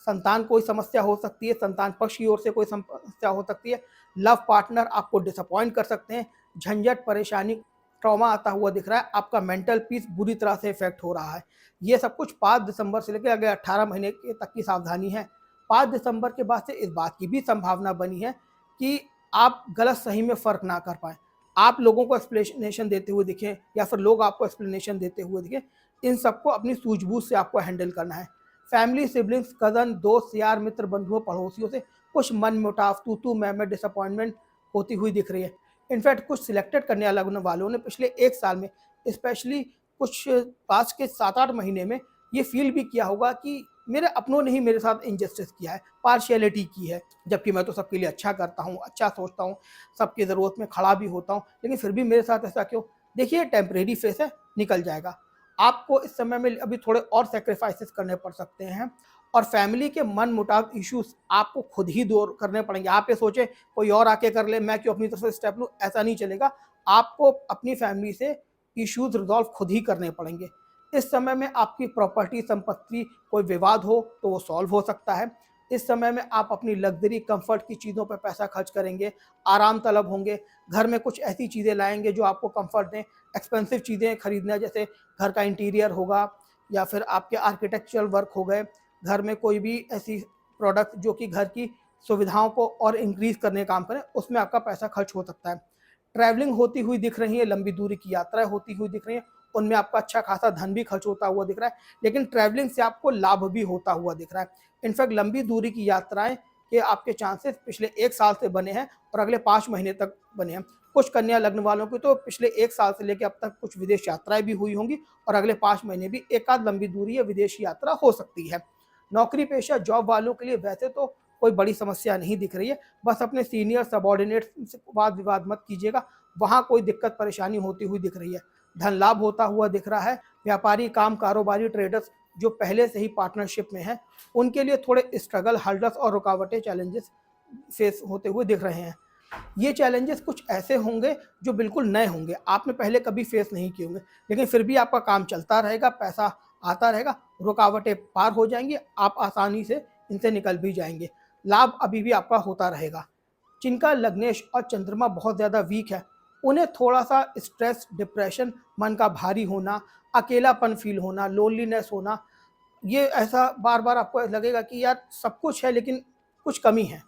संतान कोई समस्या हो सकती है, संतान पक्ष की ओर से कोई समस्या हो सकती है, लव पार्टनर आपको डिसअपॉइंट कर सकते हैं, झंझट, परेशानी, ट्रॉमा आता हुआ दिख रहा है, आपका मेंटल पीस बुरी तरह से इफेक्ट हो रहा है। ये सब कुछ 5 दिसंबर से लेकर अगले 18 महीने के तक की सावधानी है। 5 दिसंबर के बाद से इस बात की भी संभावना बनी है कि आप गलत सही में फ़र्क ना कर पाएँ। आप लोगों को एक्सप्लेनेशन देते हुए दिखें या फिर लोग आपको एक्सप्लेनेशन देते हुए दिखें, इन सबको अपनी सूझबूझ से आपको हैंडल करना है। फैमिली, सिबलिंग्स, कज़न, दोस्त, यार, मित्र, बंधुओं, पड़ोसियों से कुछ मनमुटाव, तू-तू, मैं, डिसअपॉइंटमेंट होती हुई दिख रही है। इनफैक्ट कुछ सिलेक्टेड कन्या लग्न वालों ने पिछले 1 साल में स्पेशली कुछ पास के 7-8 महीने में ये फ़ील भी किया होगा कि मेरे अपनों ने ही मेरे साथ इनजस्टिस किया है, पार्शियलिटी की है। जबकि मैं तो सबके लिए अच्छा करता हूँ, अच्छा सोचता हूँ, सबकी ज़रूरत में खड़ा भी होता हूँ, लेकिन फिर भी मेरे साथ ऐसा क्यों? देखिए, टेम्परेरी फेज़ है, निकल जाएगा। आपको इस समय में अभी थोड़े और सैक्रिफाइसेस करने पड़ सकते हैं और फैमिली के मनमुटाव इश्यूज़ आपको खुद ही दूर करने पड़ेंगे। आप ये सोचें कोई और आके कर ले, मैं क्यों अपनी तरफ से स्टेप लूँ, ऐसा नहीं चलेगा। आपको अपनी फैमिली से इश्यूज़ रिज़ॉल्व खुद ही करने पड़ेंगे। इस समय में आपकी प्रॉपर्टी, संपत्ति, कोई विवाद हो तो वो सॉल्व हो सकता है। इस समय में आप अपनी लग्ज़री, कम्फ़र्ट की चीज़ों पे पैसा खर्च करेंगे, आराम तलब होंगे, घर में कुछ ऐसी चीज़ें लाएँगे जो आपको कम्फ़र्ट दें। एक्सपेंसिव चीज़ें खरीदना, जैसे घर का इंटीरियर होगा या फिर आपके आर्किटेक्चरल वर्क हो गए, घर में कोई भी ऐसी प्रोडक्ट जो कि घर की सुविधाओं को और इंक्रीज़ करने का काम करें, उसमें आपका पैसा खर्च हो सकता है। ट्रैवलिंग होती हुई दिख रही है, लंबी दूरी की यात्राएँ होती हुई दिख रही हैं, उनमें आपका अच्छा खासा धन भी खर्च होता हुआ दिख रहा है, लेकिन ट्रैवलिंग से आपको लाभ भी होता हुआ दिख रहा है। इनफैक्ट लंबी दूरी की यात्राएँ के आपके चांसेस पिछले 1 साल से बने हैं और अगले 5 महीने तक बने हैं। कुछ कन्या लग्न वालों की तो पिछले 1 साल से लेके अब तक कुछ विदेश यात्राएँ भी हुई होंगी और अगले 5 महीने भी एकाध लंबी दूरी या विदेशी यात्रा हो सकती है। नौकरी पेशा जॉब वालों के लिए वैसे तो कोई बड़ी समस्या नहीं दिख रही है, बस अपने सीनियर सबॉर्डिनेट से वाद-विवाद मत कीजिएगा, वहाँ कोई दिक्कत परेशानी होती हुई दिख रही है। धन लाभ होता हुआ दिख रहा है, व्यापारी, काम कारोबारी, ट्रेडर्स जो पहले से ही पार्टनरशिप में हैं, उनके लिए थोड़े स्ट्रगल, हर्डल्स और रुकावटें, चैलेंजेस फेस होते हुए दिख रहे हैं। ये चैलेंजेस कुछ ऐसे होंगे जो बिल्कुल नए होंगे, आपने पहले कभी फेस नहीं किए होंगे, लेकिन फिर भी आपका काम चलता रहेगा, पैसा आता रहेगा, रुकावटें पार हो जाएँगी, आप आसानी से इनसे निकल भी जाएँगे। लाभ अभी भी आपका होता रहेगा। जिनका लग्नेश और चंद्रमा बहुत ज़्यादा वीक है, उन्हें थोड़ा-सा स्ट्रेस, डिप्रेशन, मन का भारी होना, अकेलापन फ़ील होना, लोनलीनेस होना, ये ऐसा बार-बार आपको लगेगा कि यार सब कुछ है लेकिन कुछ कमी है,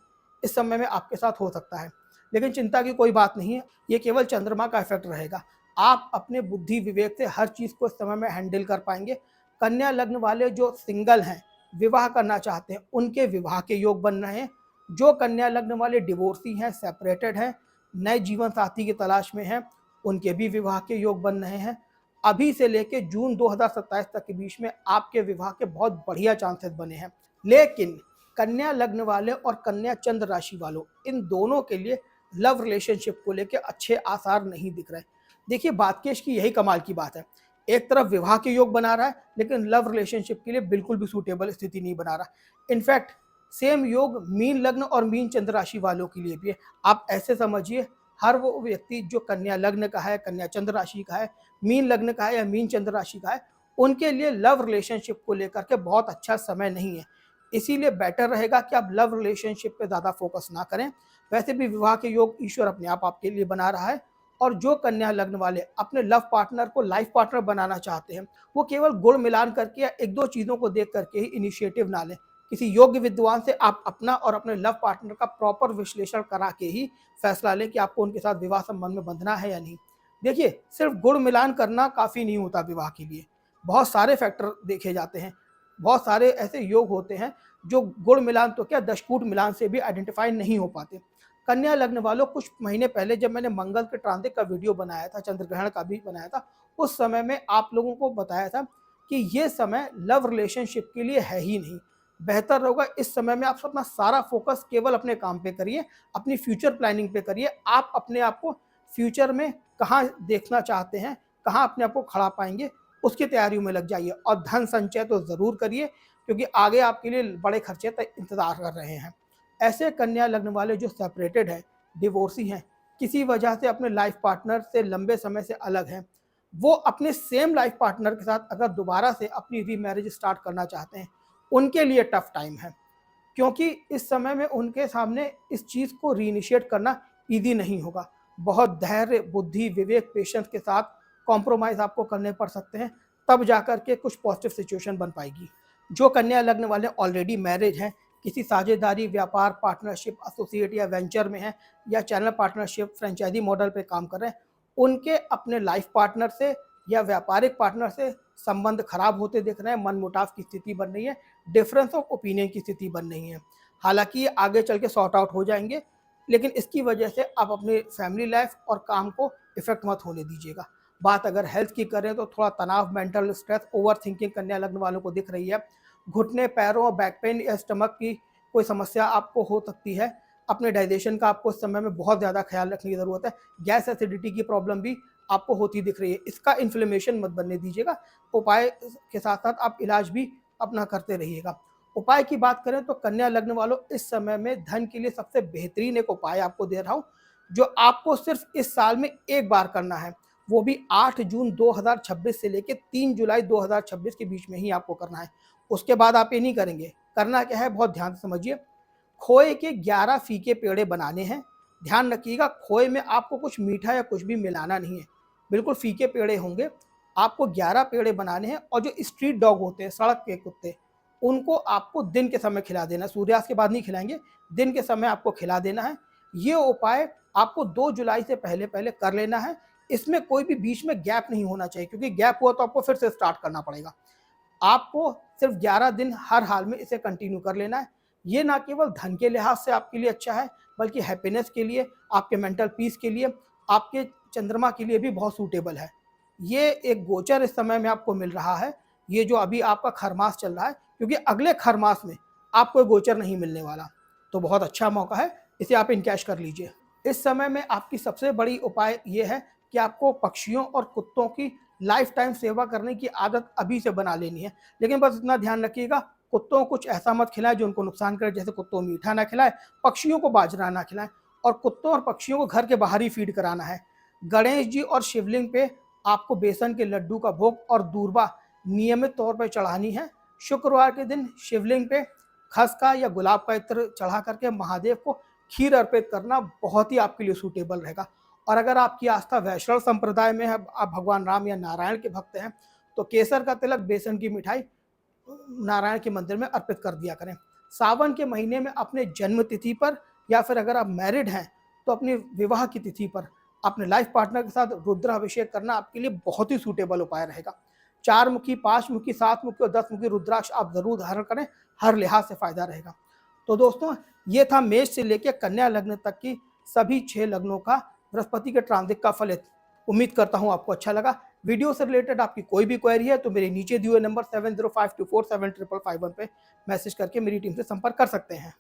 इस समय में आपके साथ हो सकता है। लेकिन चिंता की कोई बात नहीं है, ये केवल चंद्रमा का इफ़ेक्ट रहेगा। आप अपने बुद्धि विवेक से हर चीज़ को इस समय में हैंडल कर पाएँगे। कन्या लग्न वाले जो सिंगल हैं, विवाह करना चाहते हैं, उनके विवाह के योग बन रहे हैं। जो कन्या लग्न वाले डिवोर्सी हैं, सेपरेटेड हैं, नए जीवन साथी की तलाश में हैं, उनके भी विवाह के योग बन रहे हैं। अभी से लेके जून 2027 तक के बीच में आपके विवाह के बहुत बढ़िया चांसेस बने हैं। लेकिन कन्या लग्न वाले और कन्या चंद्र राशि वालों, इन दोनों के लिए लव रिलेशनशिप को लेके अच्छे आसार नहीं दिख रहे। देखिए, भाग्येश की यही कमाल की बात है। एक तरफ विवाह के योग बना रहा है, लेकिन लव रिलेशनशिप के लिए बिल्कुल भी सूटेबल स्थिति नहीं बना रहा। इनफैक्ट सेम योग मीन लग्न और मीन चंद्र राशि वालों के लिए भी है। आप ऐसे समझिए, हर वो व्यक्ति जो कन्या लग्न का है, कन्या चंद्र राशि का है, मीन लग्न का है या मीन चंद्र राशि का है, उनके लिए लव रिलेशनशिप को लेकर के बहुत अच्छा समय नहीं है। इसीलिए बेटर रहेगा कि आप लव रिलेशनशिप पे ज़्यादा फोकस ना करें। वैसे भी विवाह के योग ईश्वर अपने आप आपके लिए बना रहा है। और जो कन्या लग्न वाले अपने लव पार्टनर को लाइफ पार्टनर बनाना चाहते हैं, वो केवल गुण मिलान करके या 1-2 चीज़ों को देख करके ही इनिशिएटिव ना लें। किसी योग्य विद्वान से आप अपना और अपने लव पार्टनर का प्रॉपर विश्लेषण करा के ही फैसला लें कि आपको उनके साथ विवाह संबंध में बंधना है या नहीं। देखिए, सिर्फ गुण मिलान करना काफ़ी नहीं होता विवाह के लिए, बहुत सारे फैक्टर देखे जाते हैं। बहुत सारे ऐसे योग होते हैं जो गुण मिलान तो क्या, दशकूट मिलान से भी आइडेंटिफाई नहीं हो पाते। कन्या लग्न वालों, कुछ महीने पहले जब मैंने मंगल के ट्रांजिट का वीडियो बनाया था, चंद्र ग्रहण का भी बनाया था, उस समय में आप लोगों को बताया था कि ये समय लव रिलेशनशिप के लिए है ही नहीं। बेहतर होगा इस समय में आप अपना सारा फोकस केवल अपने काम पे करिए, अपनी फ्यूचर प्लानिंग पे करिए। आप अपने आप को फ्यूचर में कहाँ देखना चाहते हैं, कहाँ अपने आप को खड़ा पाएँगे, उसकी तैयारियों में लग जाइए और धन संचय तो ज़रूर करिए, क्योंकि आगे आपके लिए बड़े खर्चे इंतज़ार कर रहे हैं। ऐसे कन्या लग्न वाले जो सेपरेटेड हैं, डिवोर्सी हैं, किसी वजह से अपने लाइफ पार्टनर से लंबे समय से अलग हैं, वो अपने सेम लाइफ पार्टनर के साथ अगर दोबारा से अपनी रीमैरिज स्टार्ट करना चाहते हैं, उनके लिए टफ टाइम है। क्योंकि इस समय में उनके सामने इस चीज़ को रीइनिशिएट करना ईज़ी नहीं होगा। बहुत धैर्य, बुद्धि, विवेक, पेशेंस के साथ कॉम्प्रोमाइज़ आपको करने पड़ सकते हैं, तब जाकर के कुछ पॉजिटिव सिचुएशन बन पाएगी। जो कन्या लग्न वाले ऑलरेडी मैरिज हैं, किसी साझेदारी, व्यापार, पार्टनरशिप, एसोसिएट या वेंचर में हैं या चैनल पार्टनरशिप, फ्रेंचाइज़ी मॉडल पे काम कर रहे हैं, उनके अपने लाइफ पार्टनर से या व्यापारिक पार्टनर से संबंध खराब होते दिख रहे हैं, मनमुटाव की स्थिति बन रही है, डिफरेंस ऑफ ओपिनियन की स्थिति बन रही है। हालाँकि ये आगे चल के सॉर्ट आउट हो जाएँगे, लेकिन इसकी वजह से आप अपनी फैमिली लाइफ और काम को इफ़ेक्ट मत होने दीजिएगा। बात अगर हेल्थ की करें तो थोड़ा तनाव, मेंटल स्ट्रेस, ओवर थिंकिंग कन्या लग्न वालों को दिख रही है। घुटने, पैरों और बैक पेन या स्टमक की कोई समस्या आपको हो सकती है। अपने डाइजेशन का आपको इस समय में बहुत ज़्यादा ख्याल रखने की ज़रूरत है। गैस एसिडिटी की प्रॉब्लम भी आपको होती दिख रही है। इसका इन्फ्लेमेशन मत बनने दीजिएगा। उपाय के साथ साथ आप इलाज भी अपना करते रहिएगा। उपाय की बात करें तो कन्या लग्न वालों, इस समय में धन के लिए सबसे बेहतरीन एक उपाय आपको दे रहा हूँ, जो आपको सिर्फ इस साल में एक बार करना है। वो भी 8 जून 2026 से लेके 3 जुलाई 2026 के बीच में ही आपको करना है। उसके बाद आप ये नहीं करेंगे। करना क्या है, बहुत ध्यान से समझिए। खोए के 11 फीके पेड़े बनाने हैं। ध्यान रखिएगा, खोए में आपको कुछ मीठा या कुछ भी मिलाना नहीं है, बिल्कुल फीके पेड़े होंगे। आपको 11 पेड़े बनाने हैं और जो स्ट्रीट डॉग होते हैं, सड़क के कुत्ते, उनको आपको दिन के समय खिला देना है। सूर्यास्त के बाद नहीं खिलाएंगे, दिन के समय आपको खिला देना है। ये उपाय आपको 2 जुलाई से पहले पहले कर लेना है। इसमें कोई भी बीच में गैप नहीं होना चाहिए, क्योंकि गैप हुआ तो आपको फिर से स्टार्ट करना पड़ेगा। आपको सिर्फ 11 दिन हर हाल में इसे कंटिन्यू कर लेना है। ये ना केवल धन के लिहाज से आपके लिए अच्छा है, बल्कि हैप्पीनेस के लिए, आपके मेंटल पीस के लिए, आपके चंद्रमा के लिए भी बहुत सूटेबल है। ये एक गोचर इस समय में आपको मिल रहा है, ये जो अभी आपका खरमास चल रहा है, क्योंकि अगले खरमास में आपको गोचर नहीं मिलने वाला। तो बहुत अच्छा मौका है, इसे आप इनकैश कर लीजिए। इस समय में आपकी सबसे बड़ी उपाय ये है कि आपको पक्षियों और कुत्तों की लाइफ टाइम सेवा करने की आदत अभी से बना लेनी है। लेकिन बस इतना ध्यान रखिएगा, कुत्तों को कुछ ऐसा मत खिलाएं जो उनको नुकसान करे। जैसे कुत्तों को मीठा ना खिलाएं, पक्षियों को बाजरा ना खिलाएं, और कुत्तों और पक्षियों को घर के बाहर ही फीड कराना है। गणेश जी और शिवलिंग पे आपको बेसन के लड्डू का भोग और दूर्बा नियमित तौर पर चढ़ानी है। शुक्रवार के दिन शिवलिंग पे खसका या गुलाब का इत्र चढ़ा करके महादेव को खीर अर्पित करना बहुत ही आपके लिए सूटेबल रहेगा। और अगर आपकी आस्था वैष्णव संप्रदाय में है, आप भगवान राम या नारायण के भक्त हैं, तो केसर का तिलक, बेसन की मिठाई नारायण के मंदिर में अर्पित कर दिया करें। सावन के महीने में अपने जन्म तिथि पर, या फिर अगर आप मैरिड हैं तो अपनी विवाह की तिथि पर अपने लाइफ पार्टनर के साथ रुद्राभिषेक करना आपके लिए बहुत ही सूटेबल उपाय रहेगा। 4 मुखी, 5 मुखी, 7 मुखी और 10 मुखी रुद्राक्ष आप जरूर धारण करें, हर लिहाज से फायदा रहेगा। तो दोस्तों, ये था मेष से लेकर कन्या लग्न तक की सभी 6 लग्नों का बृहस्पति के ट्रांजिट का फलित। उम्मीद करता हूं आपको अच्छा लगा। वीडियो से रिलेटेड आपकी कोई भी क्वेरी है तो मेरे नीचे दिए हुए नंबर 7052475551 पे मैसेज करके मेरी टीम से संपर्क कर सकते हैं।